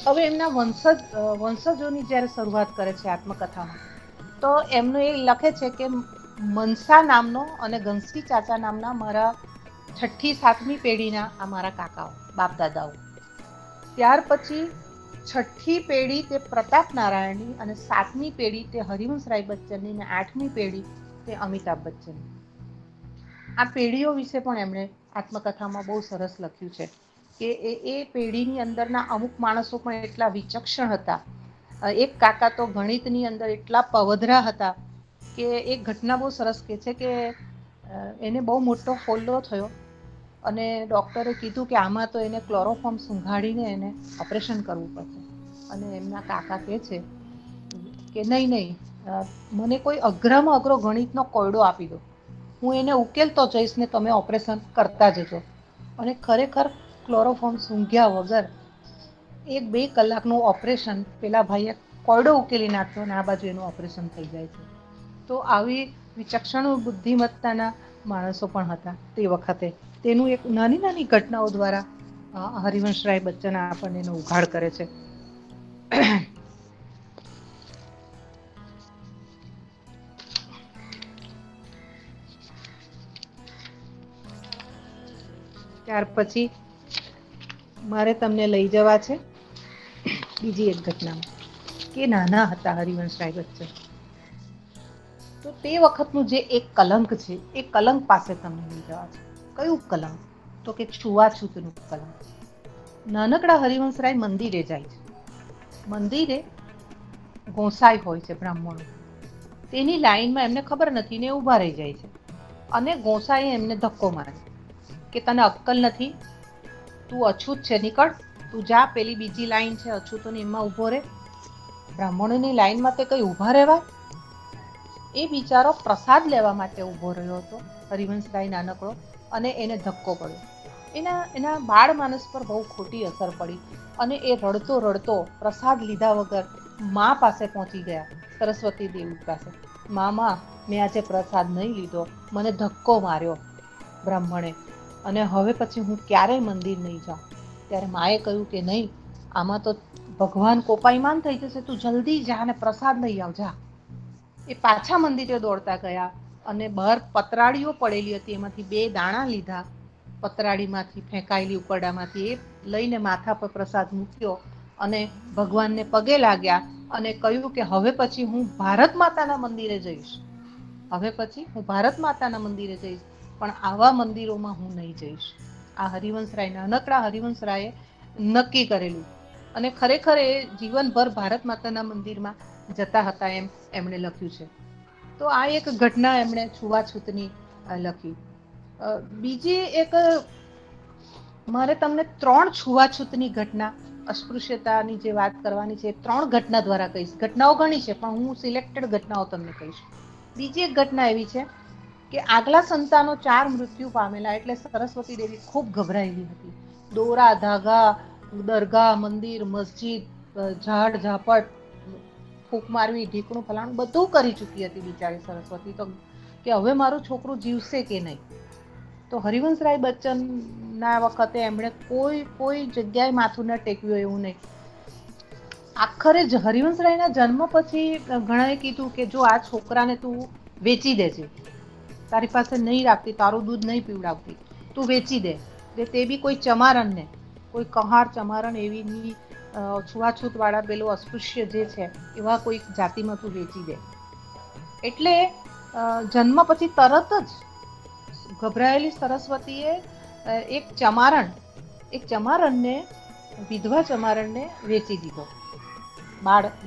હવે એમના વંશજોની જ્યારે શરૂઆત કરે છે આત્મકથામાં, તો એમનું એ લખે છે કે મનસા નામનો અને ઘનશ્રી ચાચા નામના મારા 6ઠી 7મી પેઢીના આ મારા કાકાઓ, બાપ દાદાઓ. ત્યાર પછી 6ઠી પેઢી તે પ્રતાપ નારાયણની, અને 7મી પેઢી તે હરિવંશરાય બચ્ચનની, અને 8મી પેઢી તે અમિતાભ બચ્ચનની. આ પેઢીઓ વિશે પણ એમણે આત્મકથામાં બહુ સરસ લખ્યું છે કે એ પેઢીની અંદરના અમુક માણસો પણ એટલા વિચક્ષણ હતા. એક કાકા તો ગણિતની અંદર એટલા પવધરા હતા કે એક ઘટના બહુ સરસ કહે છે કે એને બહુ મોટો ફોલ્લો થયો અને ડૉક્ટરે કીધું કે આમાં તો એને ક્લોરોફોર્મ સૂંઘાડીને એને ઓપરેશન કરવું પડશે. અને એમના કાકા કહે છે કે નહીં, મને કોઈ અઘરામાં અઘરો ગણિતનો કોયડો આપી દો, હું એને ઉકેલતો જઈશ ને તમે ઓપરેશન કરતા જજો. અને ખરેખર ક્લોરોફોર્મ સૂંઘ્યા વગર 1-2 કલાકનું ઓપરેશન પેલા ભાઈએ કોયડો ઉકેલી નાખ્યો અને આ બાજુ એનું ઓપરેશન થઈ જાય છે. તો આવી વિચક્ષણ બુદ્ધિમત્તાના માણસો પણ હતા તે વખતે. તેનું એક નાની નાની ઘટનાઓ દ્વારા હરિવંશરાય બચ્ચન આપણને એનો ઉઘાડ કરે છે. ત્યાર પછી મારે તમને લઈ જવા છે બીજી એક ઘટનામાં કે નાના હતા હરિવંશરાય બચ્ચન. તો તે વખતનું જે એક કલંક છે એ કલંક પાસે તમને લઈ જવા છે. કયું કલંક? તો કે છૂવાછૂતનું કલંક. નાનકડા હરિવંશરાય મંદિરે જાય છે મંદિરે ગોસાઈ હોય છે બ્રાહ્મણો, તેની લાઈનમાં એમને ખબર નથી ને ઊભા રહી જાય છે અને ગોસાઈએ એમને ધક્કો મારે કે તને અક્કલ નથી, તું અછૂત છે, નીકળ, તું જા, પેલી બીજી લાઈન છે અછૂતોની એમાં ઊભો રહે. બ્રાહ્મણોની લાઈનમાં તે કઈ ઊભા રહેવાય? એ બિચારો પ્રસાદ લેવા માટે ઊભો રહ્યો હતો હરિવંશરાય નાનકડો, અને એને ધક્કો પડ્યો. એના બાળ માનસ પર બહુ ખોટી અસર પડી અને એ રડતો રડતો પ્રસાદ લીધા વગર મા પાસે પહોંચી ગયા, સરસ્વતી દેવી પાસે. મામા, મેં આજે પ્રસાદ નહીં લીધો, મને ધક્કો માર્યો બ્રાહ્મણે, અને હવે પછી હું ક્યારેય મંદિર નહીં જાઉં. ત્યારે માએ કહ્યું કે નહીં, આમાં તો ભગવાન કોપાયમાન થઈ જશે, તું જલ્દી જા અને પ્રસાદ લઈ આવ, જા. એ પાછા મંદિરે દોડતા ગયા અને બહાર પતરાળીઓ પડેલી હતી, એમાંથી 2 દાણા લીધા, પતરાળીમાંથી ફેંકાયેલી ઉકરડામાંથી, એ લઈને માથા પર પ્રસાદ મૂક્યો અને ભગવાનને પગે લાગ્યા અને કહ્યું કે હવે પછી હું ભારત માતાના મંદિરે જઈશ, હવે પછી હું ભારત માતાના મંદિરે જઈશ, પણ આવા મંદિરોમાં હું નહીં જઈશ. આ હરિવંશરાય, નાનકડા હરિવંશરાયે નક્કી કરેલું, અને ખરેખર એ જીવનભર ભારત માતાના મંદિરમાં જતા હતા એમ એમણે લખ્યું છે. તો આ એક ઘટના એમણે છૂવાછૂતની લખી. બીજી એક મારે તમને 3 છૂવાછૂતની ઘટના, અસ્પૃશ્યતાની જે વાત કરવાની છે, 3 ઘટના દ્વારા કહીશ. ઘટનાઓ ઘણી છે પણ હું સિલેક્ટેડ ઘટનાઓ તમને કહીશ. બીજી એક ઘટના એવી છે કે આગલા સંતાનો 4 મૃત્યુ પામેલા, એટલે સરસ્વતી દેવી ખૂબ ગભરાયેલી હતી. દોરા ધાગા, દરગાહ, મંદિર, મસ્જિદ, ઝાડ ઝાપટ, ફૂંક મારવી, ઢીકણું ફલાણું બધું કરી ચૂકી હતી બિચારી સરસ્વતી, તો કે હવે મારું છોકરું જીવશે કે નહીં. તો હરિવંશરાય બચ્ચનના વખતે એમણે કોઈ જગ્યાએ માથું ન ટેક્યું એવું નહીં. આખરે હરિવંશરાયના જન્મ પછી ઘણાએ કીધું કે જો આ છોકરાને તું વેચી દેજે, તારી પાસે નહીં રાખતી, તારું દૂધ નહીં પીવડાવતી, તું વેચી દે. તે બી કોઈ ચમારણને, કોઈ કહાર ચમારણ એવીની છૂવાછૂત વાળા પેલું અસ્પૃશ્ય જે છે એવા કોઈ જાતિમાં તું વેચી દે. એટલે જન્મ પછી તરત જ ગભરાયેલી સરસ્વતીએ એક ચમારણને, વિધવા ચમારણને વેચી દીધો,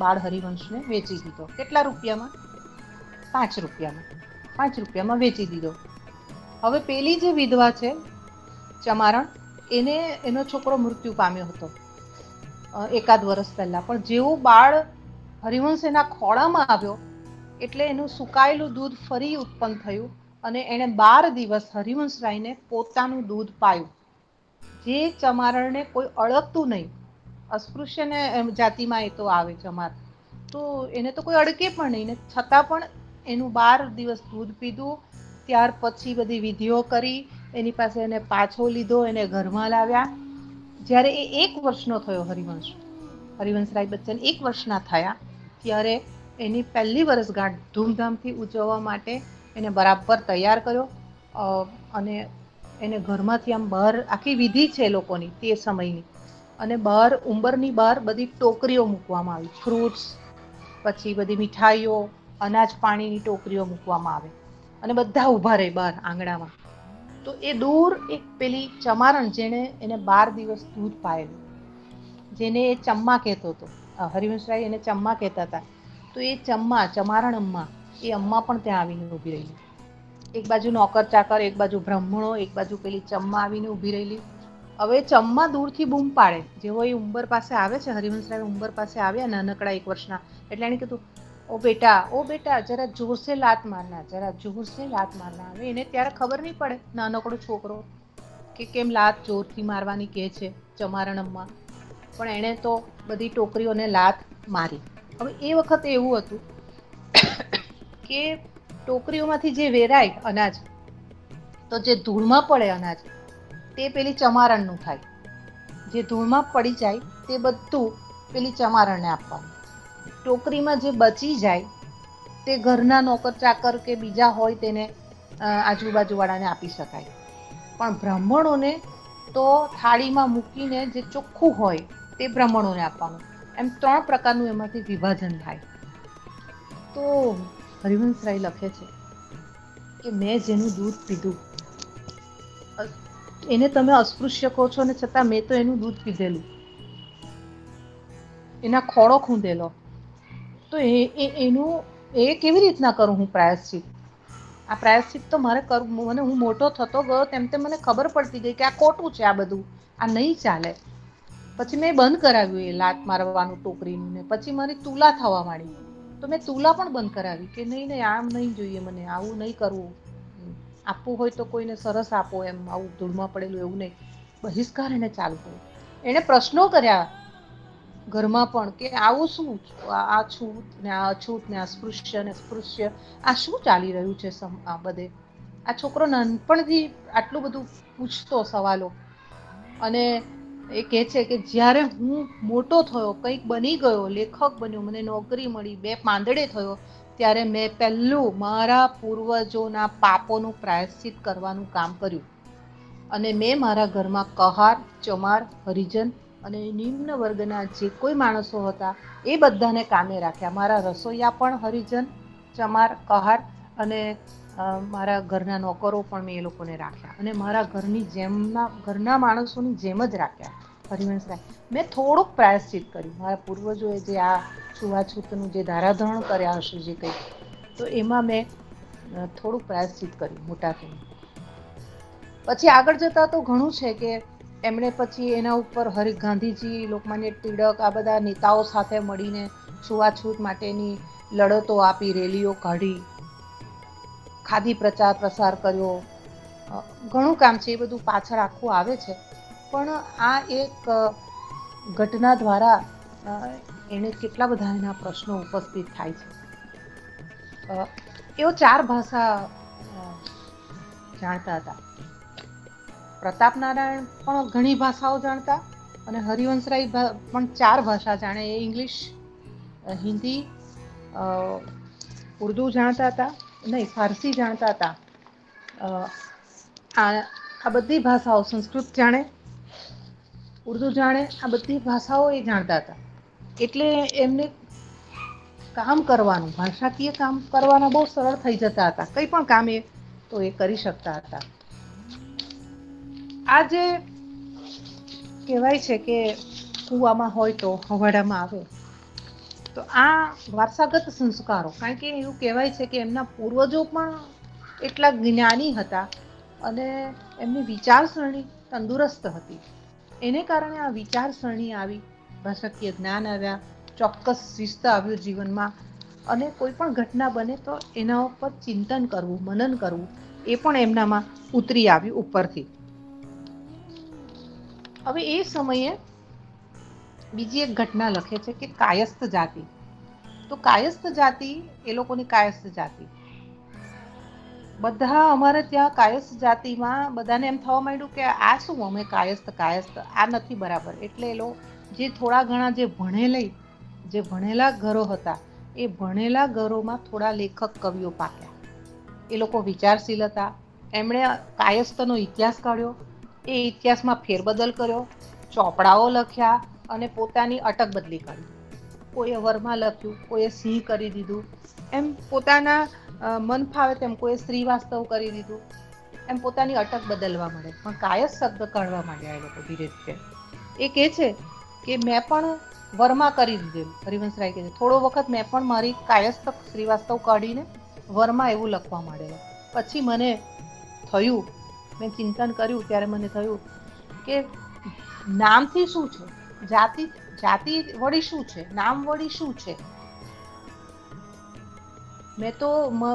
બાળ હરિવંશને વેચી દીધો. કેટલા રૂપિયામાં? 5 રૂપિયામાં. 5 રૂપિયામાં વેચી દીધો. હવે પેલી જે વિધવા છે ચમારણ, એનો છોકરો મૃત્યુ પામ્યો હતો 1 વર્ષ પહેલા, પણ જેવું બાળ હરિવંશ એના ખોળામાં આવ્યો એટલે એનું સુકાયેલું દૂધ ફરી ઉત્પન્ન થયું અને એણે 12 દિવસ હરિવંશરાયને પોતાનું દૂધ પાયું. જે ચમારણને કોઈ અળગતું નહીં, અસ્પૃશ્યને જાતિમાં એ તો આવે ચમાર, તો એને તો કોઈ અડકે પણ નહીં, ને છતાં પણ એનું 12 દિવસ દૂધ પીધું. ત્યાર પછી બધી વિધિઓ કરી, એની પાસે એને પાછો લીધો, એને ઘરમાં લાવ્યા. જ્યારે એ 1 વર્ષનો થયો હરિવંશરાય બચ્ચન 1 વર્ષના થયા, ત્યારે એની પહેલી વર્ષગાંઠ ધૂમધામથી ઉજવવા માટે એને બરાબર તૈયાર કર્યો અને એને ઘરમાંથી આમ બહાર, આખી વિધિ છે લોકોની તે સમયની, અને બહાર ઉંબરની બહાર બધી ટોકરીઓ મૂકવામાં આવી, ફ્રૂટ્સ, પછી બધી મીઠાઈઓ, અનાજ પાણીની ટોકરીઓ મૂકવામાં આવે અને બધા ઊભા રહે બહાર આંગણામાં. તો એ દૂર એક પેલી ચમારણ, જેણે એને 12 દિવસ દૂધ પાયેલું, જેને એ ચમ્મા કહેતો હતો, હરિવંશરાય એને ચમ્મા કહેતા હતા, તો એ ચમારણ અમ્મા, એ અમ્મા પણ ત્યાં આવીને ઊભી રહેલી. એક બાજુ નોકર ચાકર, એક બાજુ બ્રાહ્મણો, એક બાજુ પેલી ચમ્મા આવીને ઊભી રહેલી. હવે ચમ્મા દૂરથી બૂમ પાડે, જેવો એ ઉંબર પાસે આવે છે, હરિવંશરાય ઉંબર પાસે આવ્યા નાનકડા 1 વર્ષના, એટલે એણે કીધું, ઓ બેટા, જરા જોર સે લાત મારના, જરા જોર સે લાત મારના. હવે એને ત્યારે ખબર નહીં પડે, નાનકડો છોકરો, કે કેમ લાત જોરથી મારવાની કહે છે ચમારણ અમ્મા, પણ એણે તો બધી ટોકરીઓને લાત મારી. હવે એ વખતે એવું હતું કે ટોકરીઓમાંથી જે વેરાય અનાજ, તો જે ધૂળમાં પડે અનાજ, તે પેલી ચમારણનું થાય. જે ધૂળમાં પડી જાય તે બધું પેલી ચમારણને આપવાનું. ટોકરીમાં જે બચી જાય તે ઘરના નોકર ચાકર કે બીજા હોય તેને આજુબાજુવાળાને આપી શકાય. પણ બ્રાહ્મણોને તો થાળીમાં મૂકીને જે ચોખ્ખું હોય તે બ્રાહ્મણોને આપવાનું. એમ 3 પ્રકારનું એમાંથી વિભાજન થાય. તો હરિવંશરાય લખે છે કે મેં જેનું દૂધ પીધું, એને તમે અસ્પૃશ્ય કહો છો, ને છતાં મેં તો એનું દૂધ પીધેલું. એના ખોળો ખૂંદેલો. તો એનું એ કેવી રીતના કરું હું પ્રાયશ્ચિત? આ પ્રાયશ્ચિત તો મારે કરવું. મને હું મોટો થતો ગયો તેમ તેમ મને ખબર પડતી ગઈ કે આ ખોટું છે, આ બધું આ નહીં ચાલે. પછી મેં બંધ કરાવ્યું એ લાત મારવાનું ટોકરીનું ને પછી મારી તુલા થવા માંડી. તો મેં તુલા પણ બંધ કરાવી કે નહીં આમ નહીં જોઈએ, મને આવું નહીં કરવું. આપવું હોય તો કોઈને સરસ આપો, એમ આવું ધૂળમાં પડેલું એવું નહીં. બહિષ્કાર એને ચાલુ કર્યો. એને પ્રશ્નો કર્યા ઘરમાં પણ કે આવું શું, આ છૂત ને આ અછૂત ને આ સ્પૃશ્ય ને સ્પૃશ્ય, આ શું ચાલી રહ્યું છે આ બધે? આ છોકરો નાનપણથી આટલું બધું પૂછતો સવાલો. અને એ કહે છે કે જ્યારે હું મોટો થયો, કંઈક બની ગયો, લેખક બન્યો, મને નોકરી મળી, 2 પાંદડે થયો, ત્યારે મેં પહેલું મારા પૂર્વજોના પાપોનું પ્રાયશ્ચિત કરવાનું કામ કર્યું. અને મેં મારા ઘરમાં કહાર, ચમાર, હરિજન અને નિમ્ન વર્ગના જે કોઈ માણસો હતા એ બધાને કામે રાખ્યા. મારા રસોઈયા પણ હરિજન, ચમાર, કહાર અને મારા ઘરના નોકરો પણ મેં એ લોકોને રાખ્યા. અને મારા ઘરના માણસોની જેમ જ રાખ્યા. હરિવંશરાય, મેં થોડુંક પ્રાયશ્ચિત કર્યું. મારા પૂર્વજોએ જે આ છૂવાછૂતનું જે ધારાધોરણ કર્યા હશે જે કંઈ, તો એમાં મેં થોડુંક પ્રાયશ્ચિત કર્યું મોટા થઈને. પછી આગળ જતાં તો ઘણું છે કે એમણે પછી એના ઉપર ગાંધીજી, લોકમાન્ય ટિળક, આ બધા નેતાઓ સાથે મળીને છૂવાછૂત માટેની લડતો આપી, રેલીઓ કાઢી, ખાદી પ્રચાર પ્રસાર કર્યો. ઘણું કામ છે, એ બધું પાછળ આખું આવે છે. પણ આ એક ઘટના દ્વારા એને કેટલા બધા એના પ્રશ્નો ઉપસ્થિત થાય છે. એઓ 4 ભાષા જાણતા હતા. પ્રતાપનારાયણ પણ ઘણી ભાષાઓ જાણતા અને હરિવંશરાય પણ 4 ભાષા જાણે. એ ઇંગ્લિશ, હિન્દી, ઉર્દુ જાણતા હતા, નહીં ફારસી જાણતા હતા. આ બધી ભાષાઓ, સંસ્કૃત જાણે, ઉર્દુ જાણે, આ બધી ભાષાઓ એ જાણતા હતા. એટલે એમને કામ કરવાનું, ભાષાકીય કામ કરવાના બહુ સરળ થઈ જતા હતા. કંઈ પણ કામ એ તો એ કરી શકતા હતા. આ જે કહેવાય છે કે કૂવામાં હોય તો હવાડામાં આવે, તો આ વારસાગત સંસ્કારો. કારણ કે એવું કહેવાય છે કે એમના પૂર્વજો પણ એટલા જ્ઞાની હતા અને એમની વિચારસરણી તંદુરસ્ત હતી. એને કારણે આ વિચારસરણી આવી, ભાષાકીય જ્ઞાન આવ્યા, ચોક્કસ શિસ્ત આવ્યું જીવનમાં. અને કોઈ પણ ઘટના બને તો એના ઉપર ચિંતન કરવું, મનન કરવું, એ પણ એમનામાં ઉતરી આવ્યું ઉપરથી. હવે એ સમયે બીજી એક ઘટના લખે છે કે કાયસ્થ જાતિ. તો કાયસ્થ જાતિ, એ લોકોની કાયસ્થ જાતિ, બધા અમારે ત્યાં કાયસ્થ જાતિમાં બધાને એમ થવા માંડ્યું કે આ શું, અમે કાયસ્થ, આ નથી બરાબર. એટલે એ લોકો જે થોડા ઘણા જે ભણેલા ઘરો હતા, એ ભણેલા ઘરોમાં થોડા લેખક કવિઓ પાક્યા. એ લોકો વિચારશીલ હતા. એમણે કાયસ્થનો ઇતિહાસ કાઢ્યો, એ ઇતિહાસમાં ફેરબદલ કર્યો, ચોપડાઓ લખ્યા અને પોતાની અટક બદલી કરી. કોઈએ વર્મા લખ્યું, કોઈએ સિંહ કરી દીધું, એમ પોતાના મન ફાવે તેમ કોઈએ શ્રીવાસ્તવ કરી દીધું, એમ પોતાની અટક બદલવા માંડે. પણ કાયસ્થ શબ્દ કાઢવા માંડ્યા એ લોકો ધીરે ધીરે. એ કહે છે કે મેં પણ વર્મા કરી દીધેલું. હરિવંશરાય કહે છે થોડો વખત મેં પણ મારી કાયસ્થ શ્રીવાસ્તવ કાઢીને વર્મા એવું લખવા માંડેલું. પછી મને થયું, મેં ચિંતન કર્યું, ત્યારે મને થયું કે નામથી શું છે, જાતિ વળી શું છે, નામ વળી શું છે. મેં તો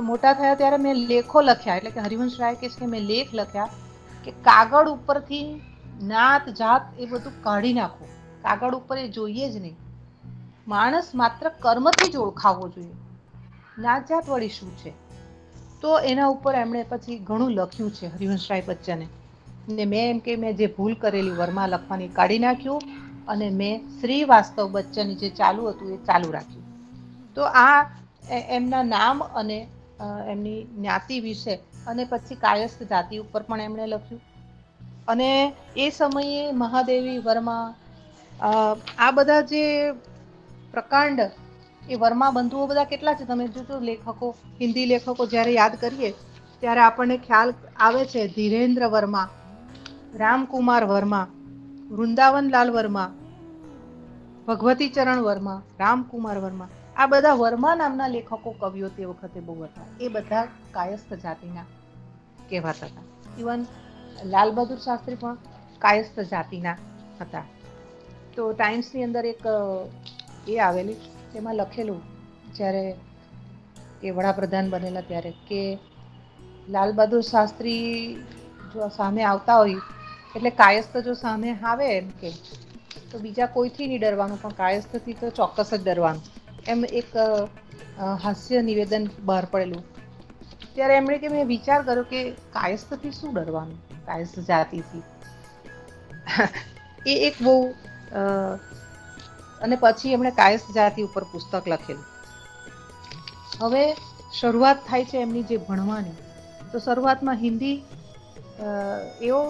મોટા થયા ત્યારે મેં લેખો લખ્યા, એટલે કે હરિવંશરાય કહે છે કે મેં લેખ લખ્યા કે કાગળ ઉપરથી નાત જાત એ બધું કાઢી નાખો. કાગળ ઉપર એ જોઈએ જ નહીં. માણસ માત્ર કર્મથી જ ઓળખાવો જોઈએ. નાત જાત વળી શું છે. તો એના ઉપર એમણે પછી ઘણું લખ્યું છે હરિવંશરાય બચ્ચને. ને મેં એમ કે મેં જે ભૂલ કરેલી વર્મા લખવાની કાઢી નાખ્યું અને મેં શ્રીવાસ્તવ બચ્ચન જે ચાલુ હતું એ ચાલુ રાખ્યું. તો આ એમના નામ અને એમની જ્ઞાતિ વિશે અને પછી કાયસ્થ જાતિ ઉપર પણ એમણે લખ્યું. અને એ સમયે મહાદેવી, વર્મા, આ બધા જે પ્રકાંડ, એ વર્મા બંધુઓ બધા કેટલા છે તમે જોજો. લેખકો, હિન્દી લેખકો જ્યારે યાદ કરીએ ત્યારે આપણને ખ્યાલ આવે છે ધીરેન્દ્ર વર્મા, રામકુમાર વર્મા, વૃંદાવનલાલ વર્મા, ભગવતી ચરણ વર્મા, રામકુમાર વર્મા, આ બધા વર્મા નામના લેખકો કવિઓ તે વખતે બહુ હતા. એ બધા કાયસ્થ જાતિના કહેવાતા હતા. ઇવન લાલ બહાદુર શાસ્ત્રી પણ કાયસ્થ જાતિના હતા. તો ટાઈમ્સની અંદર એક એ આવેલી, તેમાં લખેલું જ્યારે એ વડાપ્રધાન બનેલા ત્યારે, કે લાલ બહાદુર શાસ્ત્રી જો સામે આવતા હોય એટલે કાયસ્થ જો સામે આવે એમ કે તો બીજા કોઈથી નહીં ડરવાનું, પણ કાયસ્થથી તો ચોક્કસ જ ડરવાનું, એમ એક હાસ્ય નિવેદન બહાર પડેલું. ત્યારે એમણે કે મેં વિચાર કર્યો કે કાયસ્થથી શું ડરવાનું, કાયસ્થ જાતિથી. એ એક બહુ અને પછી એમણે કાયસ્થ જાતિ ઉપર પુસ્તક લખેલું. હવે શરૂઆત થાય છે એમની જે ભણવાની, તો શરૂઆતમાં હિન્દી એવો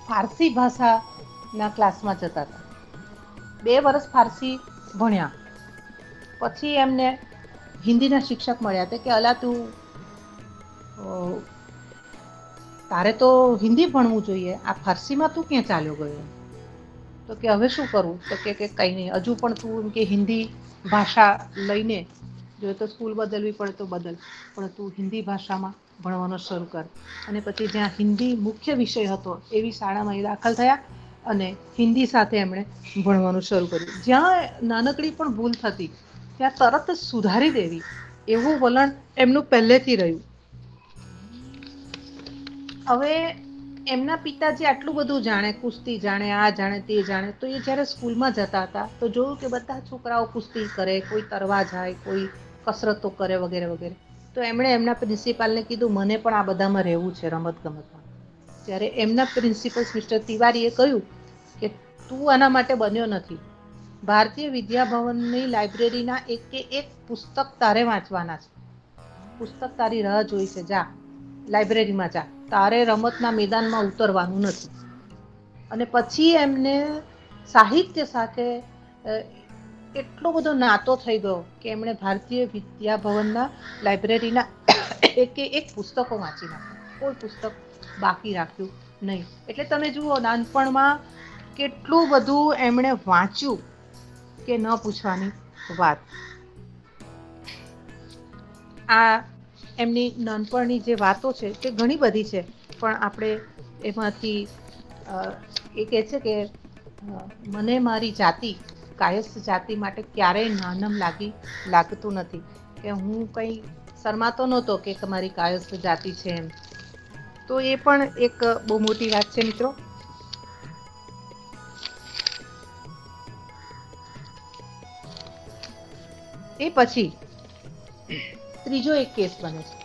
ફારસી ભાષાના ક્લાસમાં જતા હતા. 2 વર્ષ ફારસી ભણ્યા, પછી એમને હિન્દીના શિક્ષક મળ્યા હતા કે અલા તું તારે તો હિન્દી ભણવું જોઈએ, આ ફારસીમાં તું ક્યાં ચાલ્યો ગયો? તો કે હવે શું કરવું? તો કે કંઈ નહીં, હજુ પણ તું કે હિન્દી ભાષા લઈને જો તો સ્કૂલ બદલવી પડે તો બદલ, પણ તું હિન્દી ભાષામાં ભણવાનો શરૂ કર. અને પછી જ્યાં હિન્દી મુખ્ય વિષય હતો એવી શાળામાં એ દાખલ થયા અને હિન્દી સાથે એમણે ભણવાનું શરૂ કર્યું. જ્યાં નાનકડી પણ ભૂલ થતી ત્યાં તરત જ સુધારી દેવી, એવું વલણ એમનું પહેલેથી રહ્યું. હવે એમના પિતાજી આટલું બધું જાણે, કુસ્તી જાણે, આ જાણે, તે જાણે, તો એ જ્યારે સ્કૂલમાં જતા હતા તો જોયું કે બધા છોકરાઓ કુસ્તી કરે, કોઈ તરવા જાય, કોઈ કસરતો કરે વગેરે વગેરે. તો એમણે એમના પ્રિન્સિપાલને કીધું મને પણ આ બધામાં રહેવું છે, રમતગમતમાં. ત્યારે એમના પ્રિન્સિપલ મિસ્ટર તિવારીએ કહ્યું કે તું આના માટે બન્યો નથી. ભારતીય વિદ્યાભવનની લાઇબ્રેરીના એક પુસ્તક તારે વાંચવાના છે. પુસ્તક તારી રાહ જોઈ છે, જા લાઇબ્રેરીમાં જા, તારે રમતના મેદાનમાં ઉતરવાનું નથી. અને પછી એમને સાહિત્ય સાથે એટલો બધો નાતો થઈ ગયો કે એમણે ભારતીય વિદ્યાભવનના લાઇબ્રેરીના એક પુસ્તકો વાંચી નાખ્યા, કોઈ પુસ્તક બાકી રાખ્યું નહીં. એટલે તમે જુઓ નાનપણમાં કેટલું બધું એમણે વાંચ્યું કે ન પૂછવાની વાત. આ એમની નાનપણની જે વાતો છે તે ઘણી બધી છે, પણ આપણે એમાંથી એ કહે છે કે મને મારી જાતિ, કાયસ્થ જાતિ માટે ક્યારેય નાનમ લાગતું નથી, કે હું કંઈ શરમાતો નહોતો કે તમારી કાયસ્થ જાતિ છે એમ. તો એ પણ એક બહુ મોટી વાત છે મિત્રો. એ પછી ત્રીજો એક કેસ બને છે.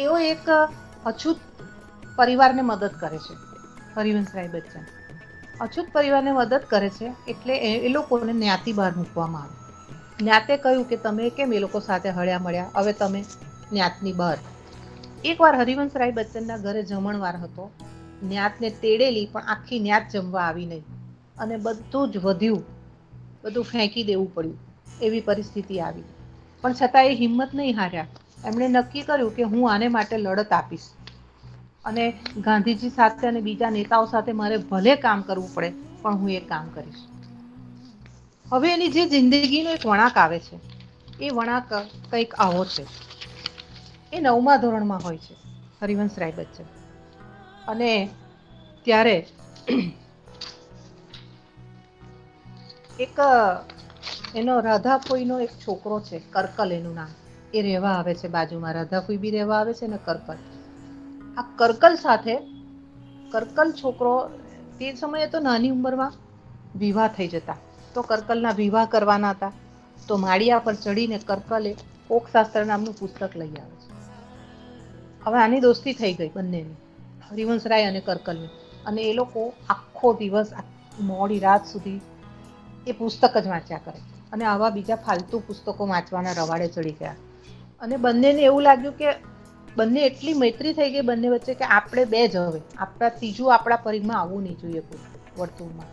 એવો એક અછૂત પરિવારને મદદ કરે છે હરિવંશરાય બચ્ચન. અછૂત પરિવારને મદદ કરે છે એટલે એ લોકોને ન્યાતી બહાર મૂકવામાં આવે. ન્યાતે કહ્યું કે તમે કેમ એ લોકો સાથે હળ્યા મળ્યા, હવે તમે ન્યાતની બહાર. એકવાર હરિવંશરાય બચ્ચનના ઘરે જમણવાર હતો. ન્યાતને તેડેલી, પણ આખી ન્યાત જમવા આવી નહીં અને બધું જ વધ્યું, બધું ફેંકી દેવું પડ્યું, એવી પરિસ્થિતિ આવી. પણ છતાં એ હિંમત નહીં હાર્યા. એમણે નક્કી કર્યું કે હું આને માટે લડત આપીશ અને ગાંધીજી સાથે અને બીજા નેતાઓ સાથે મારે ભલે કામ કરવું પડે, પણ હું એ કામ કરીશ. હવે એની જે જિંદગીનો એક વળાંક આવે છે, એ વળાંક કંઈક આવો છે. એ 9મા ધોરણમાં હોય છે હરિવંશરાય બચ્ચન. અને ત્યારે એક એનો રાધાફોઈનો એક છોકરો છે, કરકલ એનું નામ, એ રહેવા આવે છે બાજુમાં. રાધાફોઈ બી રહેવા આવે છે ને કરકલ. આ કરકલ સાથે, કરકલ છોકરો તે સમયે તો નાની ઉંમરમાં વિવાહ થઈ જતા, તો કરકલના વિવાહ કરવાના હતા. તો માળિયા પર ચડીને કરકલે કોકશાસ્ત્ર નામનું પુસ્તક લઈ આવે છે. હવે આની દોસ્તી થઈ ગઈ બંનેની, હરિવંશરાય અને કરકલની. અને એ લોકો આખો દિવસ મોડી રાત સુધી એ પુસ્તક જ વાંચ્યા કરે. અને આવા બીજા ફાલતુ પુસ્તકો વાંચવાના રવાડે ચડી ગયા. અને બંનેને એવું લાગ્યું કે બંને એટલી મૈત્રી થઈ ગઈ બંને વચ્ચે કે આપણે બે જ હવે, આપણા ત્રીજું આપણા પરિમાં આવવું નહીં જોઈએ કોઈ વર્તુળમાં.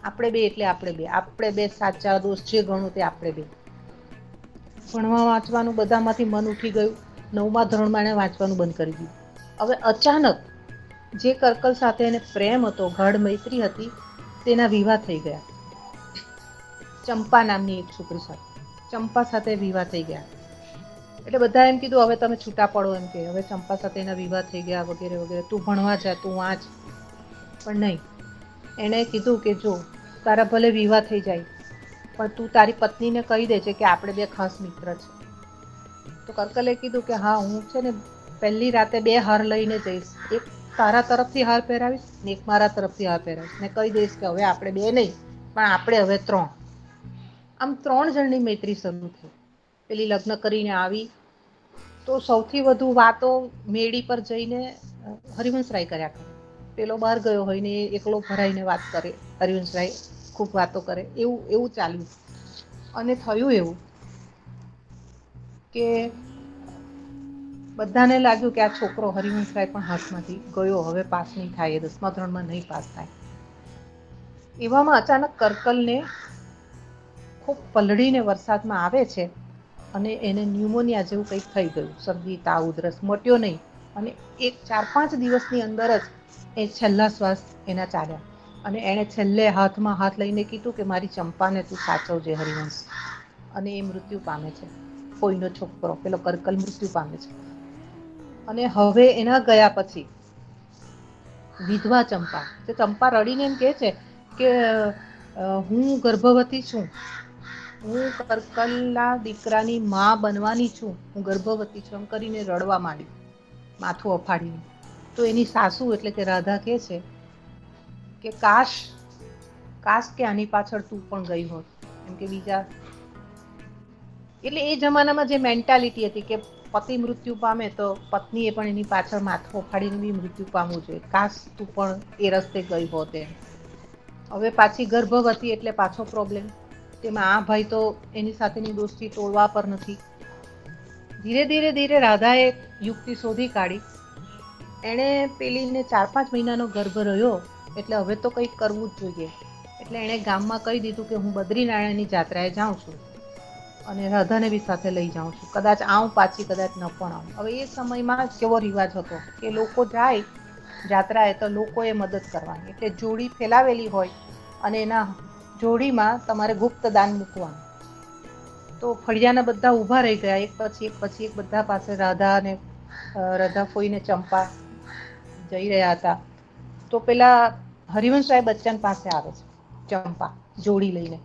આપણે બે એટલે આપણે બે સાચા દોસ્ત, જે ગણું તે આપણે બે. ભણવા વાંચવાનું બધામાંથી મન ઉઠી ગયું. 9મા ધોરણમાં એણે વાંચવાનું બંધ કરી દીધું. હવે અચાનક જે કરકલ સાથે એને પ્રેમ હતો, ગાઢ મૈત્રી હતી, તેના વિવાહ થઈ ગયા. ચંપા નામની એક છોકરી સાથે, ચંપા સાથે વિવાહ થઈ ગયા. એટલે બધા એમ કીધું હવે તમે છૂટા પડો, એમ કે હવે ચંપા સાથે એના વિવાહ થઈ ગયા વગેરે વગેરે, તું ભણવા જા, તું વાંચ. પણ નહીં, એણે કીધું કે જો તારા ભલે વિવાહ થઈ જાય પણ તું તારી પત્નીને કહી દેજે કે આપણે બે ખાસ મિત્ર છે. તો કરકલે કીધું કે હા, હું છે ને પહેલી રાતે 2 હાર લઈને જઈશ, એક તારા તરફથી હાર પહેરાવીશ ને એક મારા તરફથી હાર પહેરાવીશ, ને કહી દઈશ કે હવે આપણે 2 નહીં પણ આપણે હવે 3. આમ 3 જણની મૈત્રી શરૂ થઈ. પેલી લગ્ન કરીને આવી તો સૌથી વધુ વાતો મેળી પર જઈને હરિવંશરાય કર્યા કરે. પેલો બહાર ગયો હોય ને એકલો ભરાઈને વાત કરે, હરિવંશરાય ખૂબ વાતો કરે, એવું ચાલ્યું. અને થયું એવું કે બધાને લાગ્યું કે આ છોકરો હરિવંશરાય પણ હાથમાંથી ગયો, હવે પાસ નહીં થાય, એ 10મા ધોરણમાં નહીં પાસ થાય. એવામાં અચાનક કરકલને ખૂબ પલળીને વરસાદમાં આવે છે અને એને ન્યુમોનિયા જેવું કંઈક થઈ ગયું, શરદી, તાવ, ઉધરસ, મટ્યો નહીં. અને 4-5 દિવસની અંદર જ એ છેલ્લા શ્વાસ એના ચાલ્યા. અને એણે છેલ્લે હાથમાં હાથ લઈને કીધું કે મારી ચંપાને તું સાચવજે હરિવંશ. અને એ મૃત્યુ પામે છે. કોઈનો છોકરો પેલો કરકલ મૃત્યુ પામે છે. અને હવે એના ગયા પછી વિધવા ચંપા, તો ચંપા રડીને એમ કે છે કે હું ગર્ભવતી છું, હું કરકલના દીકરાની માં બનવાની છું, હું ગર્ભવતી છું, એમ કરીને રડવા માંડી માથું અફાડીને. તો એની સાસુ એટલે કે રાધા કહે છે કે કાશ કે આની પાછળ તું પણ ગઈ હોત, એમ કે બીજા. એટલે એ જમાનામાં જે મેન્ટાલિટી હતી કે પતિ મૃત્યુ પામે તો પત્નીએ પણ એની પાછળ માથું અફાડીને બી મૃત્યુ પામવું જોઈએ, કાશ તું પણ એ રસ્તે ગઈ હોત એમ. હવે પાછી ગર્ભવતી એટલે પાછો પ્રોબ્લેમ. તેમાં આ ભાઈ તો એની સાથેની દોસ્તી તોડવા પર નથી. ધીરે ધીરે રાધાએ યુક્તિ શોધી કાઢી. એણે પેલીને 4-5 મહિનાનો ગર્ભ રહ્યો એટલે હવે તો કંઈક કરવું જ જોઈએ. એટલે એણે ગામમાં કહી દીધું કે હું બદ્રીનારાયણની જાત્રાએ જાઉં છું અને રાધાને બી સાથે લઈ જાઉં છું, કદાચ આવું પાછી, કદાચ ન પણ આવું. હવે એ સમયમાં કેવો રિવાજ હતો કે લોકો જાય જાત્રાએ તો લોકોએ મદદ કરવાની, એટલે જોડી ફેલાવેલી હોય અને એના જોડીમાં તમારે ગુપ્ત દાન મૂકવાનું. તો ફળિયાના બધા ઊભા રહી ગયા, એક પછી એક બધા પાસે રાધા ફોઈને ચંપા જઈ રહ્યા હતા. તો પેલા હરિવંશરાય બચ્ચન પાસે આવે છે ચંપા જોડી લઈને.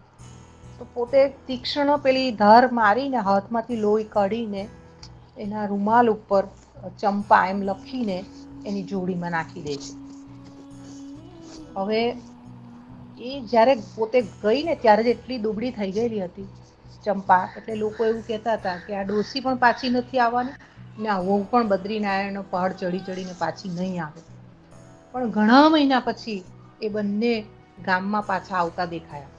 તો પોતે તીક્ષ્ણ પેલી ધાર મારીને હાથમાંથી લોહી કાઢીને એના રૂમાલ ઉપર ચંપા એમ લખીને એની જોડીમાં નાખી દે છે. હવે એ જ્યારે પોતે ગઈ ને ત્યારે જ એટલી દુબળી થઈ ગયેલી હતી ચંપા, એટલે લોકો એવું કહેતા હતા કે આ ડોસી પણ પાછી નથી આવવાની ને આ વહુ પણ બદ્રીનારાયણનો પહાડ ચડીને પાછી નહીં આવે. પણ ઘણા મહિના પછી એ બંને ગામમાં પાછા આવતા દેખાયા.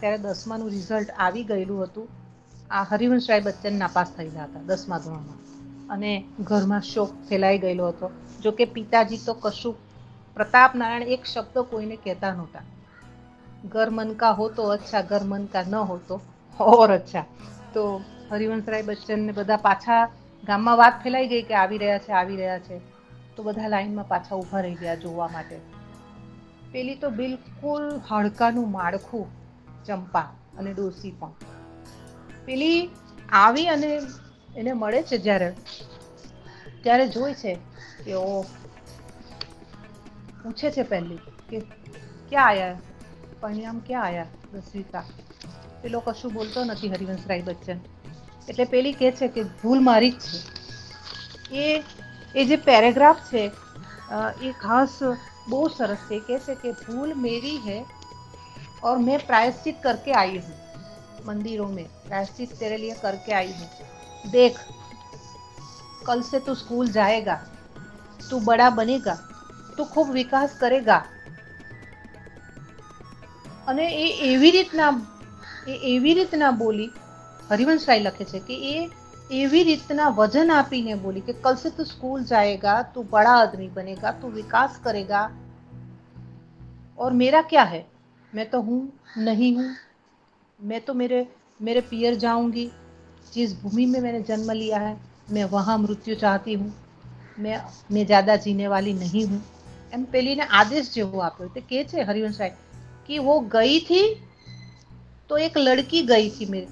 ત્યારે 10માનું રિઝલ્ટ આવી ગયેલું હતું. આ હરિવંશરાય બચ્ચન નાપાસ થયેલા હતા 10મા ધોરણમાં અને ઘરમાં શોક ફેલાઈ ગયેલો હતો. જોકે પિતાજી તો કશું, પ્રતાપ નારાયણ એક શબ્દ કોઈને કહેતા નહોતા. ઘર મન કા હો તો અચ્છા, ઘર મન કા ન હો તો ઓર અચ્છા. તો હરિવંશરાય બચ્ચનને બધા પાછા, ગામમાં વાત ફેલાઈ ગઈ કે આવી રહ્યા છે. તો બધા લાઈનમાં પાછા ઊભા રહી ગયા જોવા માટે. પેલી તો બિલકુલ હાડકાનું માળખું ચંપા અને ડોસી પણ. પેલી આવી અને એને મળે છે ત્યારે જોઈ છે કે પૂછે છે પહેલી કે ક્યાં આયા, પરિણામ ક્યાં આયા દસવીકા. પેલો કશું બોલતો નથી હરિવંશરાય બચ્ચન. એટલે પેલી કહે છે કે ભૂલ મારી જ છે. એ જે પેરેગ્રાફ છે એ ખાસ બહુ સરસ છે. કહે છે કે ભૂલ મેરી હૈ और मैं प्रायश्चित करके आई हूँ, मंदिरों में प्रायश्चित तेरे लिए करके आई हूँ. देख कल से तू स्कूल जाएगा, तू बड़ा बनेगा, तू खूब विकास करेगा. અને એ એવી રીતના બોલી, હરિવંશરાય લખે છે કે એ એવી રીતના વજન આપીને બોલી કે કલ સે તું સ્કૂલ जाएगा, तू बड़ा आदमी बनेगा, तू विकास करेगा और मेरा क्या है, मैं तो हूँ नहीं हूँ, मैं तो मेरे पियर जाऊंगी, जिस भूमि में मैंने जन्म लिया है मैं वहाँ मृत्यु चाहती हूँ, मैं ज़्यादा जीने वाली नहीं हूँ. એમ પેલીને આદેશ જેવો આપ્યો. તે કહે છે હરિવંશરાય कि वो गई थी तो एक लड़की गई थी मेरे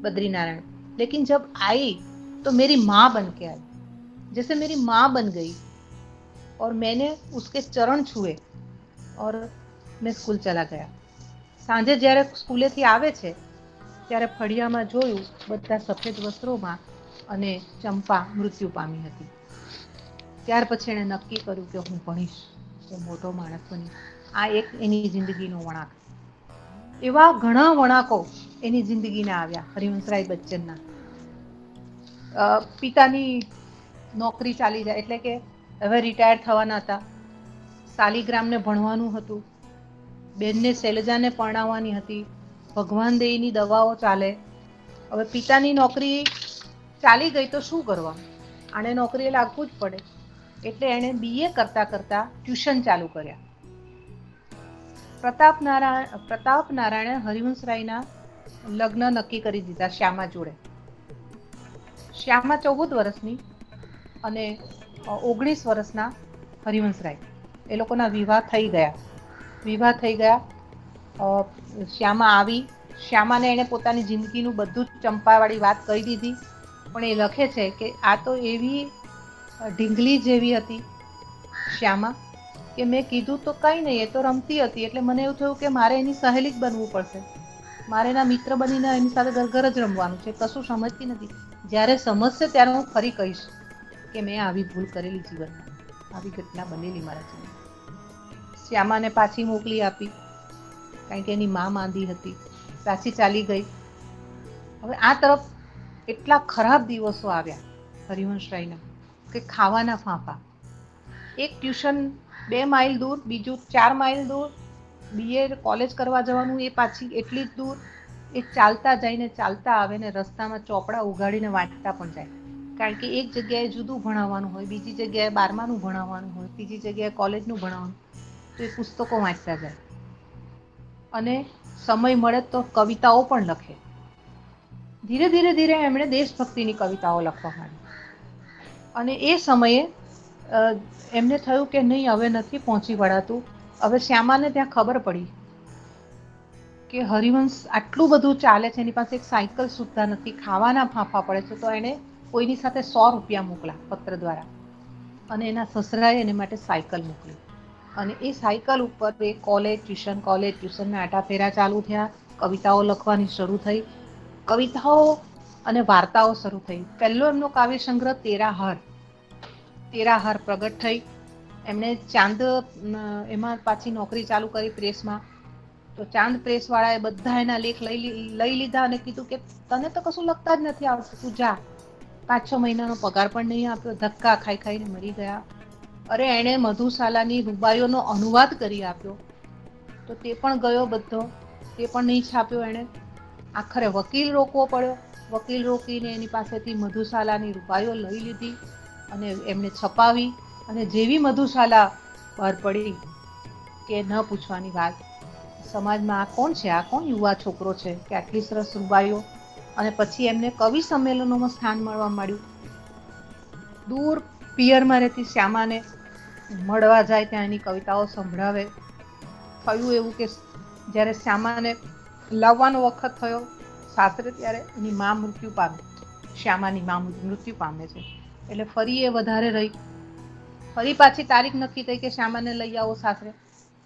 बद्रीनारायण, लेकिन जब आई तो मेरी माँ बन के आई, जैसे मेरी माँ बन गई और मैंने उसके चरण छुए और मैं स्कूल चला गया. સાંજે જ્યારે સ્કૂલેથી આવે છે ત્યારે ફળિયામાં જોયું બધા સફેદ વસ્ત્રોમાં અને ચંપા મૃત્યુ પામી હતી. ત્યાર પછી એણે નક્કી કર્યું કે હું ભણીશ, હું મોટો માણસ બનીશ. આ એક એની જિંદગીનો વળાંક. એવા ઘણા વળાંકો એની જિંદગીના આવ્યા હરિવંશરાય બચ્ચનના. પિતાની નોકરી ચાલી જાય એટલે કે હવે રિટાયર થવાના હતા. શાલિગ્રામને ભણવાનું હતું, બેનને શૈલજાને પરણાવવાની હતી, ભગવાન દેયની દવાઓ ચાલે. હવે પિતાની નોકરી ચાલી ગઈ તો શું કરવાનું? આને નોકરીએ લાગવું જ પડે. એટલે એણે BA કરતા કરતા ટ્યુશન ચાલુ કર્યા. પ્રતાપ નારાયણે હરિવંશરાયના લગ્ન નક્કી કરી દીધા શ્યામા જોડે. શ્યામા 14 વર્ષની અને 19 વર્ષના હરિવંશરાય, એ લોકોના વિવાહ થઈ ગયા. શ્યામા આવી. શ્યામાને એણે પોતાની જિંદગીનું બધું જ ચંપાવાળી વાત કહી દીધી. પણ એ લખે છે કે આ તો એવી ઢીંગલી જેવી હતી શ્યામા કે મેં કીધું તો કંઈ નહીં, એ તો રમતી હતી. એટલે મને એવું થયું કે મારે એની સહેલી જ બનવું પડશે, મારે એના મિત્ર બનીને એની સાથે ઘર જ રમવાનું છે. કશું સમજતી નથી. જ્યારે સમજશે ત્યારે હું ફરી કહીશ કે મેં આવી ભૂલ કરેલી જીવનમાં, આવી ઘટના બનેલી મારા જીવનમાં. શ્યામાને પાછી મોકલી આપી કારણ કે એની મા માંદી હતી, પાછી ચાલી ગઈ. હવે આ તરફ એટલા ખરાબ દિવસો આવ્યા હરિવંશરાયના કે ખાવાના ફાંફા. એક ટ્યુશન 2 માઇલ દૂર, બીજું 4 માઇલ દૂર, BA કોલેજ કરવા જવાનું એ પાછી એટલી જ દૂર. એ ચાલતા જઈને ચાલતા આવે ને રસ્તામાં ચોપડા ઉગાડીને વાંચતા પણ જાય. કારણ કે એક જગ્યાએ જુદું ભણાવવાનું હોય, બીજી જગ્યાએ 12માનું ભણાવવાનું હોય, ત્રીજી જગ્યાએ કોલેજનું ભણાવવાનું, તો એ પુસ્તકો વાંચતા જાય. અને સમય મળે તો કવિતાઓ પણ લખે. ધીરે ધીરે એમણે દેશભક્તિની કવિતાઓ લખવા માંડી. અને એ સમયે એમને થયું કે નહીં, હવે નથી પહોંચી વળાતું. હવે શ્યામાને ત્યાં ખબર પડી કે હરિવંશ આટલું બધું ચાલે છે, એની પાસે એક સાયકલ સુદ્ધા નથી, ખાવાના ફાંફા પડે છે. તો એને કોઈની સાથે 100 રૂપિયા મોકલા પત્ર દ્વારા, અને એના સસરાએ એને માટે સાયકલ મોકલી. અને એ સાયકલ ઉપર એ કોલેજ ટ્યુશનના આટા ફેરા ચાલુ થયા. કવિતાઓ લખવાની શરૂ થઈ. કવિતાઓ અને વાર્તાઓ શરૂ થઈ. પહેલો એમનો કાવ્ય સંગ્રહ 13 હાર પ્રગટ થઈ. એમણે ચાંદ એમાં પાછી નોકરી ચાલુ કરી પ્રેસમાં. તો ચાંદ પ્રેસવાળાએ બધા એના લેખ લઈ લીધા અને કીધું કે તને તો કશું લખતા જ નથી આવતું, તું જા. 5-6 મહિનાનો પગાર પણ નહીં આપ્યો. ધક્કા ખાઈને મરી ગયા. અરે એણે મધુશાલાની રૂબાઈઓનો અનુવાદ કરી આપ્યો તો તે પણ ગયો બધો, તે પણ નહીં છાપ્યો એણે. આખરે વકીલ રોકવો પડ્યો. વકીલ રોકીને એની પાસેથી મધુશાલાની રૂબાઈઓ લઈ લીધી અને એમણે છપાવી. અને જેવી મધુશાલા બહાર પડી કે ન પૂછવાની વાત. સમાજમાં આ કોણ છે, આ કોણ યુવા છોકરો છે કે આટલી સરસ રૂબાઈઓ. અને પછી એમને કવિ સંમેલનોમાં સ્થાન મળવા માંડ્યું. દૂર પિયરમાં રહેતી શ્યામાને મળવા જાય, ત્યાં એની કવિતાઓ સંભળાવે. થયું એવું કે જ્યારે શ્યામાને લાવવાનો વખત થયો સાસરે, ત્યારે એની મા મૃત્યુ પામી. શ્યામાની મા મૃત્યુ પામે છે. એટલે ફરી એ વધારે રહી. ફરી પાછી તારીખ નક્કી થઈ કે શ્યામાને લઈ આવો સાસરે.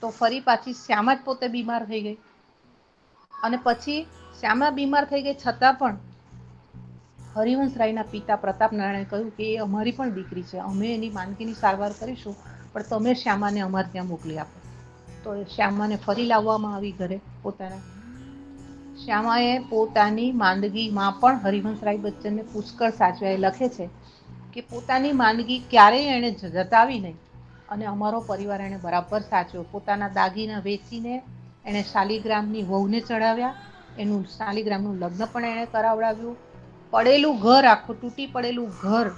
તો ફરી પાછી શ્યામા જ પોતે બીમાર થઈ ગઈ. અને પછી શ્યામા બીમાર થઈ ગઈ છતાં પણ હરિવંશરાયના પિતા પ્રતાપ નારાયણે કહ્યું કે એ અમારી પણ દીકરી છે, અમે એની માંદગીની સારવાર કરીશું, પણ તમે શ્યામાને અમારે ત્યાં મોકલી આપો. તો શ્યામાને ફરી લાવવામાં આવી ઘરે પોતાના. શ્યામાએ પોતાની માંદગીમાં પણ હરિવંશરાય બચ્ચનને પુષ્કળ સાચવ્યા. એ લખે છે કે પોતાની માંદગી ક્યારેય એણે જતાવી નહીં અને અમારો પરિવાર એણે બરાબર સાચવ્યો. પોતાના દાગીના વેચીને એણે શાલિગ્રામની વહુને ચડાવ્યા. એનું શાલિગ્રામનું લગ્ન પણ એણે કરાવડાવ્યું. પડેલું ઘર, આખું તૂટી પડેલું ઘર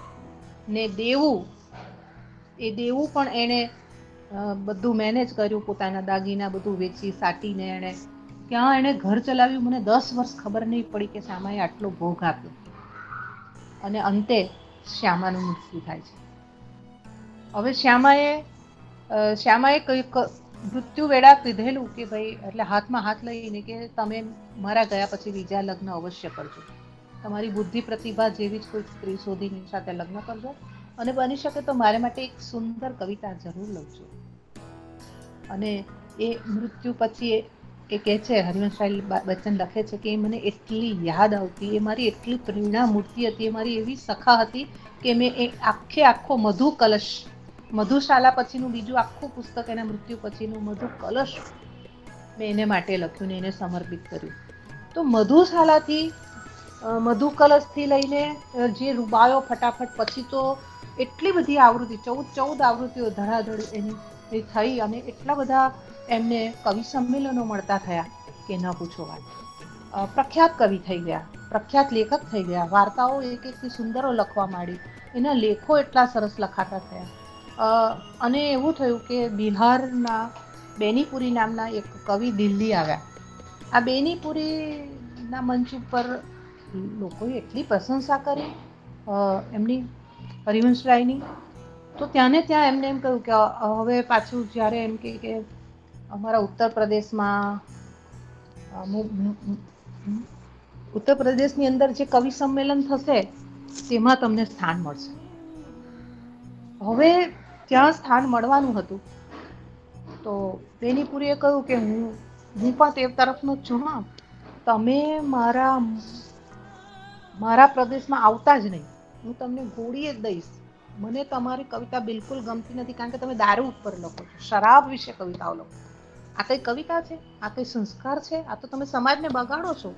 ને દેવું, એ દેવું પણ એણે બધું મેનેજ કર્યું. પોતાના દાગીના બધું વેચી સાટીને એણે ક્યાં એણે ઘર ચલાવ્યું. મને 10 વર્ષ ખબર નહીં પડી કે શ્યામાએ આટલો ભોગ આપ્યો. અને અંતે શ્યામાનું મૃત્યુ થાય છે. હવે શ્યામાએ શ્યામાએ મૃત્યુ વેળા કીધેલું કે ભાઈ, એટલે હાથમાં હાથ લઈને કે તમે મારા ગયા પછી બીજા લગ્ન અવશ્ય કરજો, તમારી બુદ્ધિ પ્રતિભા જેવી જ કોઈ સ્ત્રી શોધીની સાથે લગ્ન કરજો, અને બની શકે તો મારે માટે એક સુંદર કવિતા જરૂર લખજો. અને એ મૃત્યુ પછી એ કહે છે, હરિવંશરાય બચ્ચન લખે છે કે એ મને એટલી યાદ આવતી, એ મારી એટલી પ્રેરણા મૂર્તિ હતી, એ મારી એવી સખા હતી કે મેં એ આખો મધુ કલશ, મધુશાલા પછીનું બીજું આખું પુસ્તક એના મૃત્યુ પછીનું મધુ કલશ મેં એને માટે લખ્યું ને એને સમર્પિત કર્યું. તો મધુશાલાથી મધુ કલશથી લઈને જે રૂબાયો ફટાફટ, પછી તો એટલી બધી આવૃત્તિ, 14 આવૃત્તિઓ ધડાધડ એની થઈ, અને એટલા બધા એમને કવિ સંમેલનો મળતા થયા કે ન પૂછો વાત. પ્રખ્યાત કવિ થઈ ગયા, પ્રખ્યાત લેખક થઈ ગયા, વાર્તાઓ એક એકથી સુંદરો લખવા માંડી, એના લેખો એટલા સરસ લખાતા થયા. અને એવું થયું કે બિહારના બેનીપુરી નામના એક કવિ દિલ્હી આવ્યા. આ બેનીપુરીના મંચ ઉપર લોકોએ એટલી પ્રશંસા કરી એમની, હરિવંશરાયની. તો ત્યાં ને ત્યાં એમને એમ કહ્યું કે હવે પાછું જ્યારે એમ કે અમારા ઉત્તર પ્રદેશની અંદર જે કવિ સંમેલન થશે તેમાં તમને સ્થાન મળશે. હવે ત્યાં સ્થાન મળવાનું હતું, તો બેનીપુરીએ કહ્યું કે હું પણ તે તરફનો જ છું, તમે મારા પ્રદેશમાં આવતા જ નહીં, હું તમને ગોળી જ દઈશ. મને તમારી કવિતા બિલકુલ ગમતી નથી, કારણ કે તમે દારૂ ઉપર લખો છો, શરાબ વિશે કવિતાઓ લખો. આ કઈ કવિતા છે? આ કઈ સંસ્કાર છે? આ તો તમે સમાજને બગાડો છો.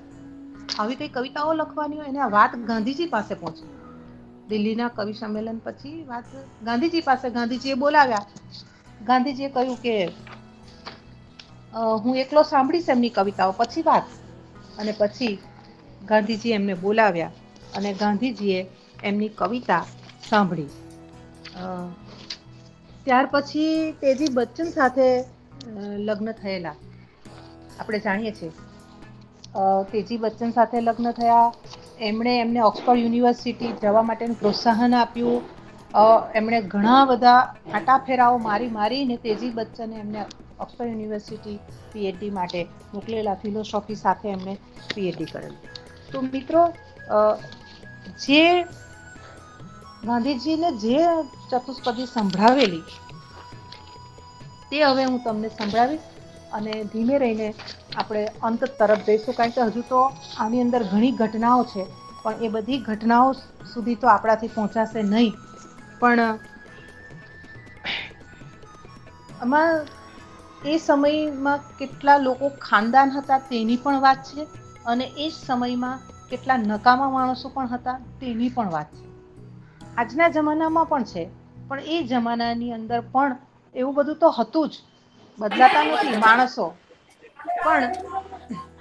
આવી કઈ કવિતાઓ લખવાની હોય. અને આ વાત ગાંધીજી પાસે પહોંચી. દિલ્હીના કવિ સંમેલન પછી વાત ગાંધીજી પાસે, ગાંધીજીએ બોલાવ્યા. ગાંધીજીએ કહ્યું કે હું એકલો સાંભળીશ એમની કવિતાઓ, પછી વાત. અને પછી ગાંધીજી એમને બોલાવ્યા અને ગાંધીજીએ એમની કવિતા સાંભળી. ત્યાર પછી તેજી બચ્ચન સાથે લગ્ન થયેલા, આપણે જાણીએ છીએ. તેજી બચ્ચન સાથે લગ્ન થયા. એમને ઓક્સફર્ડ યુનિવર્સિટી જવા માટેનું પ્રોત્સાહન આપ્યું. એમણે ઘણા બધા આટા ફેરાઓ મારીને તેજી બચ્ચને એમને ઓક્સફર્ડ યુનિવર્સિટી પીએચડી માટે મોકલેલા. ફિલોસોફી સાથે એમણે પીએચડી કરેલું. તો મિત્રો, જે ગાંધીજીને જે ચતુષ્પદી સંભળાવેલી તે હવે હું તમને સંભળાવીશ, અને ધીમે રહીને આપણે અંત તરફ જઈશું, કારણ કે હજુ તો આની અંદર ઘણી ઘટનાઓ છે, પણ એ બધી ઘટનાઓ સુધી તો આપણાથી પહોંચાશે નહીં. પણ આમાં એ સમયમાં કેટલા લોકો ખાનદાન હતા તેની પણ વાત છે, અને એ જ સમયમાં કેટલા નકામા માણસો પણ હતા તેની પણ વાત છે. આજના જમાનામાં પણ છે, પણ એ જમાનાની અંદર પણ એવું બધું તો હતું જ. બદલાતા નથી માણસો, પણ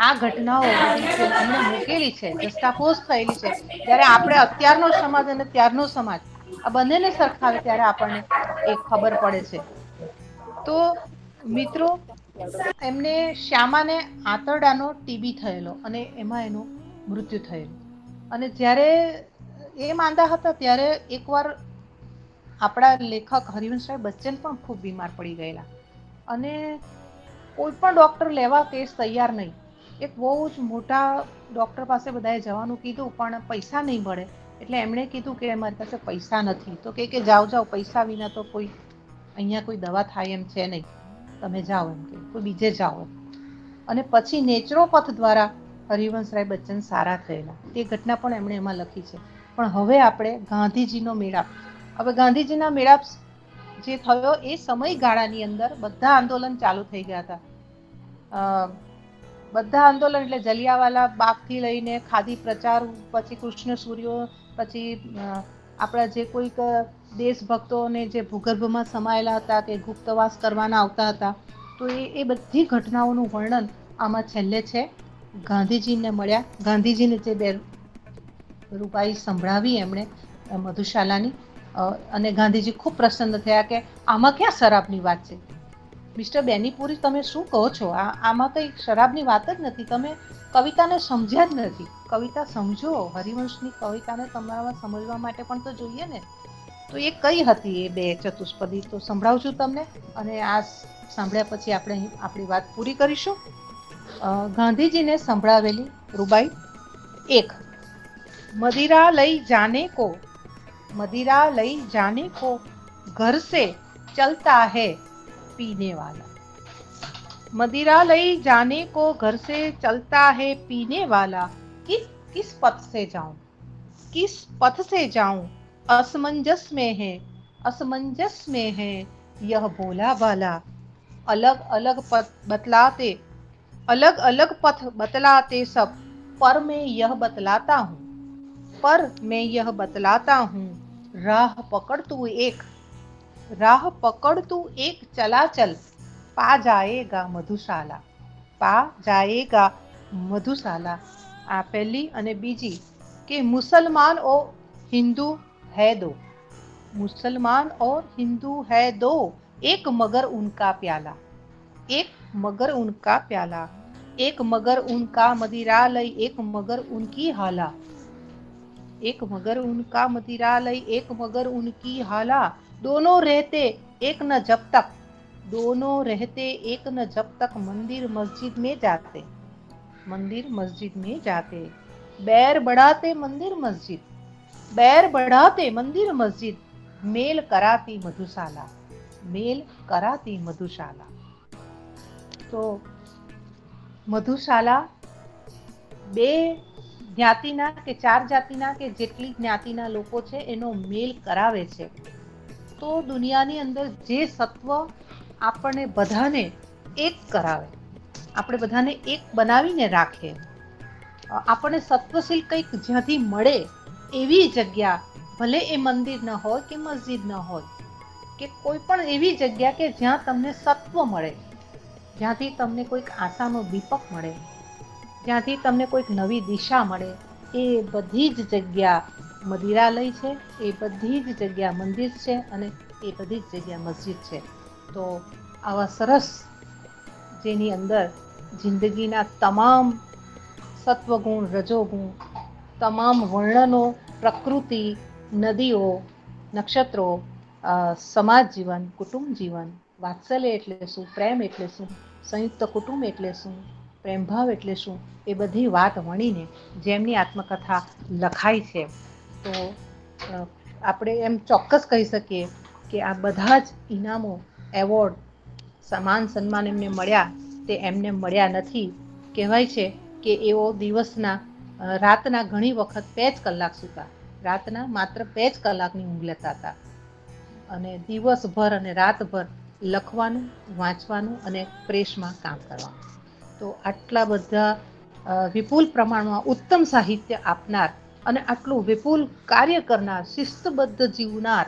આ ઘટનાઓ બધી જે એમણે મૂકેલી છે, જસ્ટાપોઝ થયેલી છે, ત્યારે આપણે અત્યારનો સમાજ અને ત્યારનો સમાજ આ બંનેને સરખાવે ત્યારે આપણને એ ખબર પડે છે. તો મિત્રો, એમને શ્યામાને આંતરડાનો ટીબી થયેલો, અને એમાં એનું મૃત્યુ થયેલું. અને જ્યારે એ માંદા હતા ત્યારે એકવાર આપણા લેખક હરિવંશરાય બચ્ચન પણ ખૂબ બીમાર પડી ગયેલા, અને કોઈ પણ ડોક્ટર લેવા કેસ તૈયાર નહીં. એક બહુ જ મોટા ડોક્ટર પાસે બધાએ જવાનું કીધું, પણ પૈસા નહીં મળે. એટલે એમણે કીધું કે મારી પાસે પૈસા નથી. તો કે જાઓ, પૈસા વિના તો કોઈ અહીંયા કોઈ દવા થાય એમ છે નહીં, તમે જાઓ, એમ કે કોઈ બીજે જાઓ. અને પછી નેચરોપથ દ્વારા હરિવંશરાય બચ્ચન સારા થયેલા. એ ઘટના પણ એમણે એમાં લખી છે. પણ હવે આપણે ગાંધીજીનો મેળાપ, હવે ગાંધીજીના મેળાપ જે થયો એ સમયગાળાની અંદર બધા આંદોલન ચાલુ થઈ ગયા હતા. બધા આંદોલન એટલે જલિયાવાલા બાગથી લઈને ખાદી પ્રચાર, પછી કૃષ્ણ સૂર્યો, પછી આપણા જે કોઈક દેશભક્તોને જે ભૂગર્ભમાં સમાયેલા હતા કે ગુપ્તવાસ કરવાના આવતા હતા, તો એ બધી ઘટનાઓનું વર્ણન આમાં છેલ્લે છે. ગાંધીજીને મળ્યા, ગાંધીજીને જે બે રૂપાઈ સંભળાવી એમણે મધુશાલાની, અને ગાંધીજી ખૂબ પ્રસન્ન થયા કે આમાં ક્યાં શરાબની વાત છે. મિસ્ટર બેનીપુરી, તમે શું કહો છો? આમાં કંઈ શરાબની વાત જ નથી. તમે કવિતાને સમજ્યા જ નથી. કવિતા સમજો. હરિવંશની કવિતાને તમારા સમજવા માટે પણ તો જોઈએ ને. તો એ કઈ હતી એ બે ચતુષ્પદી તો સંભળાવું છું તમને, અને આ સાંભળ્યા પછી આપણે આપણી વાત પૂરી કરીશું. ગાંધીજીને સંભળાવેલી રૂબાઈ 1. મदिरा लई जाने को, मदिरा लई जाने को घर से चलता है पीने वाला. मदिरा लई जाने को घर से चलता है पीने वाला. किस पथ से जाऊं, किस पथ से जाऊं, असमंजस में है, असमंजस में है यह भोला भाला. अलग अलग पथ बतलाते, अलग अलग पथ बतलाते सब, पर मैं यह बतलाता हूँ, पर मैं यह बतलाता हूँ. राह पकड़ तू एक, राह पकड़ तू एक चला चल, पा जाएगा मधुशाला, पा जाएगा मधुशाला. आ पहली અને બીજી કે मुसलमान और हिंदू है दो, मुसलमान और हिंदू है दो, एक मगर उनका प्याला, एक मगर उनका प्याला. एक मगर उनका मदिरा लई, एक मगर उनकी हाला, एक मगर उनका मदिरा लई, एक मगर उनकी हाला. दोनों रहते एक न जब तक, दोनों रहते एक न जब तक मंदिर मस्जिद में जाते, मंदिर मस्जिद में जाते. बैर बढ़ाते मंदिर मस्जिद, बैर बढ़ाते मंदिर मस्जिद, मेल कराती मधुशाला, मेल कराती मधुशाला. તો મધુશાલા બે જ્ઞાતિના કે ચાર જાતિના કે જેટલી જ્ઞાતિના લોકો છે એનો મેલ કરાવે છે. તો દુનિયાની અંદર જે સત્વ આપણને બધાને એક કરાવે, આપણે બધાને એક બનાવીને રાખે, આપણને સત્વશીલ કંઈક જ્યાંથી મળે એવી જગ્યા, ભલે એ મંદિર ન હોય કે મસ્જિદ ન હોય કે કોઈ પણ એવી જગ્યા કે જ્યાં તમને સત્વ મળે, જ્યાંથી તમને કોઈક આશાનો દીપક મળે, જ્યાંથી તમને કોઈક નવી દિશા મળે, એ બધી જ જગ્યા મદિરાલય છે, એ બધી જ જગ્યા મંદિર છે, અને એ બધી જ જગ્યા મસ્જિદ છે. તો આવા સરસ જેની અંદર જિંદગીના તમામ સત્વગુણ, રજોગુણ, તમામ વર્ણનો, પ્રકૃતિ, નદીઓ, નક્ષત્રો, સમાજ જીવન, કુટુંબ જીવન, વાત્સલ્ય એટલે શું, પ્રેમ એટલે શું, સંયુક્ત કુટુંબ એટલે શું, પ્રેમભાવ એટલે શું, એ બધી વાત વણીને જેમની આત્મકથા લખાઈ છે. તો આપણે એમ ચોક્કસ કહી શકીએ કે આ બધા જ ઇનામો, એવોર્ડ, સમાન સન્માન એમને મળ્યા તે એમને મળ્યા નથી. કહેવાય છે કે એઓ દિવસના રાતના ઘણી વખત 5 કલાક સૂતા, રાતના માત્ર 5 કલાકની ઊંઘ લેતા હતા, અને દિવસભર અને રાતભર લખવાનું, વાંચવાનું અને પ્રેસમાં કામ કરવાનું. તો આટલા બધા વિપુલ પ્રમાણમાં ઉત્તમ સાહિત્ય આપનાર અને આટલું વિપુલ કાર્ય કરનાર, શિસ્તબદ્ધ જીવનાર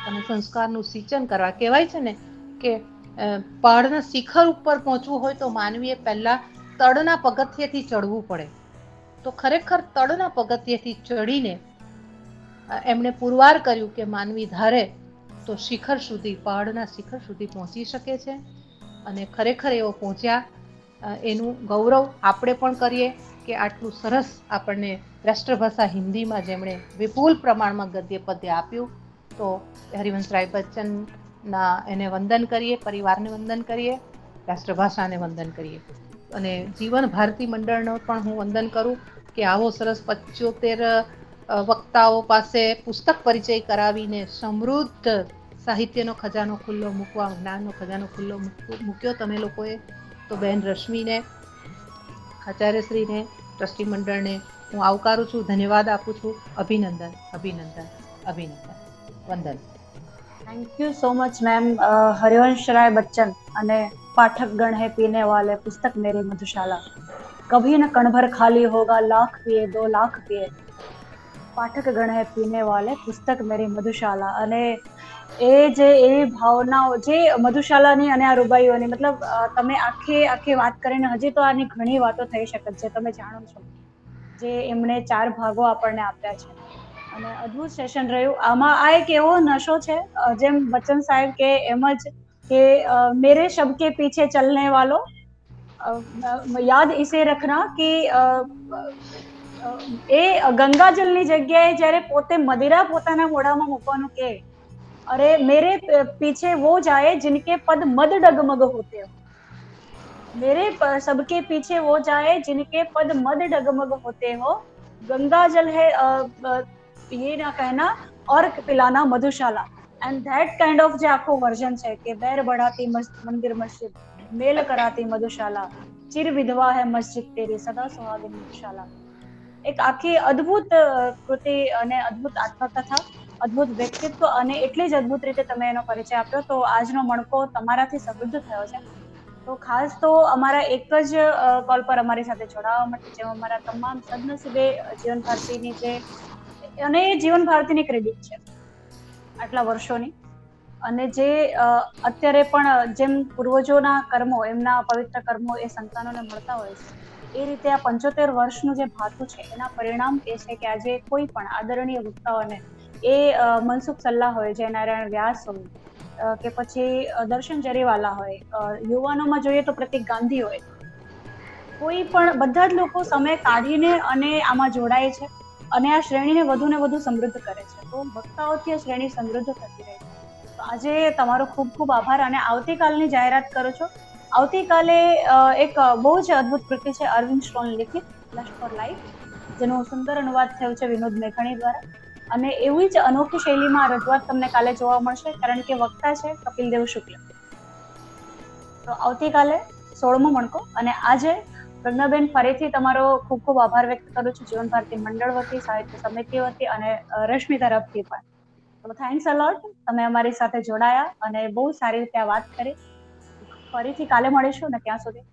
અને સંસ્કારનું સિંચન કરવા. કહેવાય છે ને કે પહાડના શિખર ઉપર પહોંચવું હોય તો માનવીએ પહેલા તળના પગથિયેથી ચડવું પડે. તો ખરેખર તળના પગથિયેથી ચડીને એમણે પુરવાર કર્યું કે માનવી ધારે તો શિખર સુધી, પહાડના શિખર સુધી પહોંચી શકે છે. અને ખરેખર એવો પહોંચ્યા, એનું ગૌરવ આપણે પણ કરીએ કે આટલું સરસ આપણને રાષ્ટ્રભાષા હિન્દીમાં જેમણે વિપુલ પ્રમાણમાં ગદ્ય પદ્ય આપ્યું. તો હરિવંશરાય બચ્ચનના એને વંદન કરીએ, પરિવારને વંદન કરીએ, રાષ્ટ્રભાષાને વંદન કરીએ, અને જીવન ભારતી મંડળનો પણ હું વંદન કરું કે આવો સરસ 75 વક્તાઓ પાસે પુસ્તક પરિચય કરાવીને સમૃદ્ધ સાહિત્યનો ખજાનો ખુલ્લો મૂકવા, જ્ઞાનનો ખજાનો ખુલ્લો મૂક્યો તમે લોકોએ. તો બહેન રશ્મિને, આચાર્યશ્રીને, ટ્રસ્ટી મંડળને હું આવકારું છું, ધન્યવાદ આપું છું. અભિનંદન, અભિનંદન, અભિનંદન, વંદન. Thank you so much ma'am. Harivansh Rai Bachchan અને पाठक गण है पीने वाले, पुस्तक मेरी मधुशाला, कभी न कण भर खाली होगा, लाख पिए 2 लाख पिए, પાઠક ગણ હે પીને વાલે, પુસ્તક મેરી મધુશાલા. અને એ જે એવી ભાવનાઓ જે મધુશાલાની અને આ રૂબાઈઓની, મતલબ તમે આખી વાત કરીને હજી તો આની ઘણી વાતો થઈ શકે છે. તમે જાણો છો જે એમણે 4 ભાગો આપણને આપ્યા છે, અને અદ્ભુત સેશન રહ્યું. આમાં આ એક એવો નશો છે, જેમ બચ્ચન સાહેબ કે એમ જ કે મેરે શબ કે પીછે ચલને વાલો, યાદ इसे रखना कि એ ગંગાજલની જગ્યાએ જ્યારે પોતે મદિરા પોતાના મોઢામાં મૂકવાનું કે અરે મેરે પીછે वो जाए जिनके पद मद डगमग होते हो, मेरे सबके पीछे वो जाए जिनके पद मद डगमग होते हो, गंगा जल है ये ना कहना और पिलाना मधुशाला. एंड ધેટ કાઇન્ડ ઓફ જે આખો વર્ઝન છે કે બેર बढ़ाती મંદિર મસ્જિદ, મેલ કરાતી મધુશાલા, ચિર વિધવા હે મસ્જિદ તેરી સદા સુહાગિન મધુશાલા. એક આખી અદ્ભુત કૃતિ અને અદ્ભુત આત્મકથા, અદ્ભુત વ્યક્તિત્વ અને એટલી જ અદ્ભુત રીતે તમે એનો પરિચય આપ્યો. તો આજનો મણકો તમારાથી સમૃદ્ધ થયો છે. તો ખાસ તો અમારા એક જ કોલ પર અમારી સાથે જોડાવા માટે, જેમ અમારા તમામ સદનસીબે જીવન ભારતીની જે અને એ જીવન ભારતીની ક્રેડિટ છે આટલા વર્ષોની, અને જે અત્યારે પણ જેમ પૂર્વજોના કર્મો, એમના પવિત્ર કર્મો એ સંતાનોને મળતા હોય છે, એ રીતે આ 75 વર્ષનું જે ભાથું છે એના પરિણામ એ છે કે આજે કોઈ પણ આદરણીય વક્તાઓને, એ મનસુખ સલ્લા હોય, જયનારાયણ વ્યાસ હોય, કે પછી દર્શન જરીવાલા હોય, યુવાનોમાં જોઈએ તો પ્રતિક ગાંધી હોય, કોઈ પણ બધા જ લોકો સમય કાઢીને અને આમાં જોડાય છે અને આ શ્રેણીને વધુ ને વધુ સમૃદ્ધ કરે છે. તો વક્તાઓથી આ શ્રેણી સમૃદ્ધ થતી રહે છે. તો આજે તમારો ખૂબ ખૂબ આભાર. અને આવતીકાલની જાહેરાત કરો છો. આવતીકાલે એક બહુ જ અદ્ભુત કૃતિ છે અરવિંદ શ્રોન લિખિત લસ્ટ ફોર લાઈફ, જેનો સુંદર અનુવાદ થયો છે વિનોદ મેઘાણી દ્વારા. અને એવી જ અનોખી શૈલીમાં રજૂઆત તમને કાલે જોવા મળશે, કારણ કે વક્તા છે કપિલદેવ શુક્લ. તો આવતીકાલે 16મો મણકો. અને આજે પ્રજ્ઞાબેન ફરીથી તમારો ખૂબ ખૂબ આભાર વ્યક્ત કરું છું, જીવન ભારતી મંડળ વતી, સાહિત્ય સમિતિ વતી અને રશ્મિ તરફથી પણ. તો થેન્ક્સ અ લોટ, તમે અમારી સાથે જોડાયા અને બહુ સારી રીતે આ વાત કરી. ફરીથી કાલે મળીશું, ને ત્યાં સુધી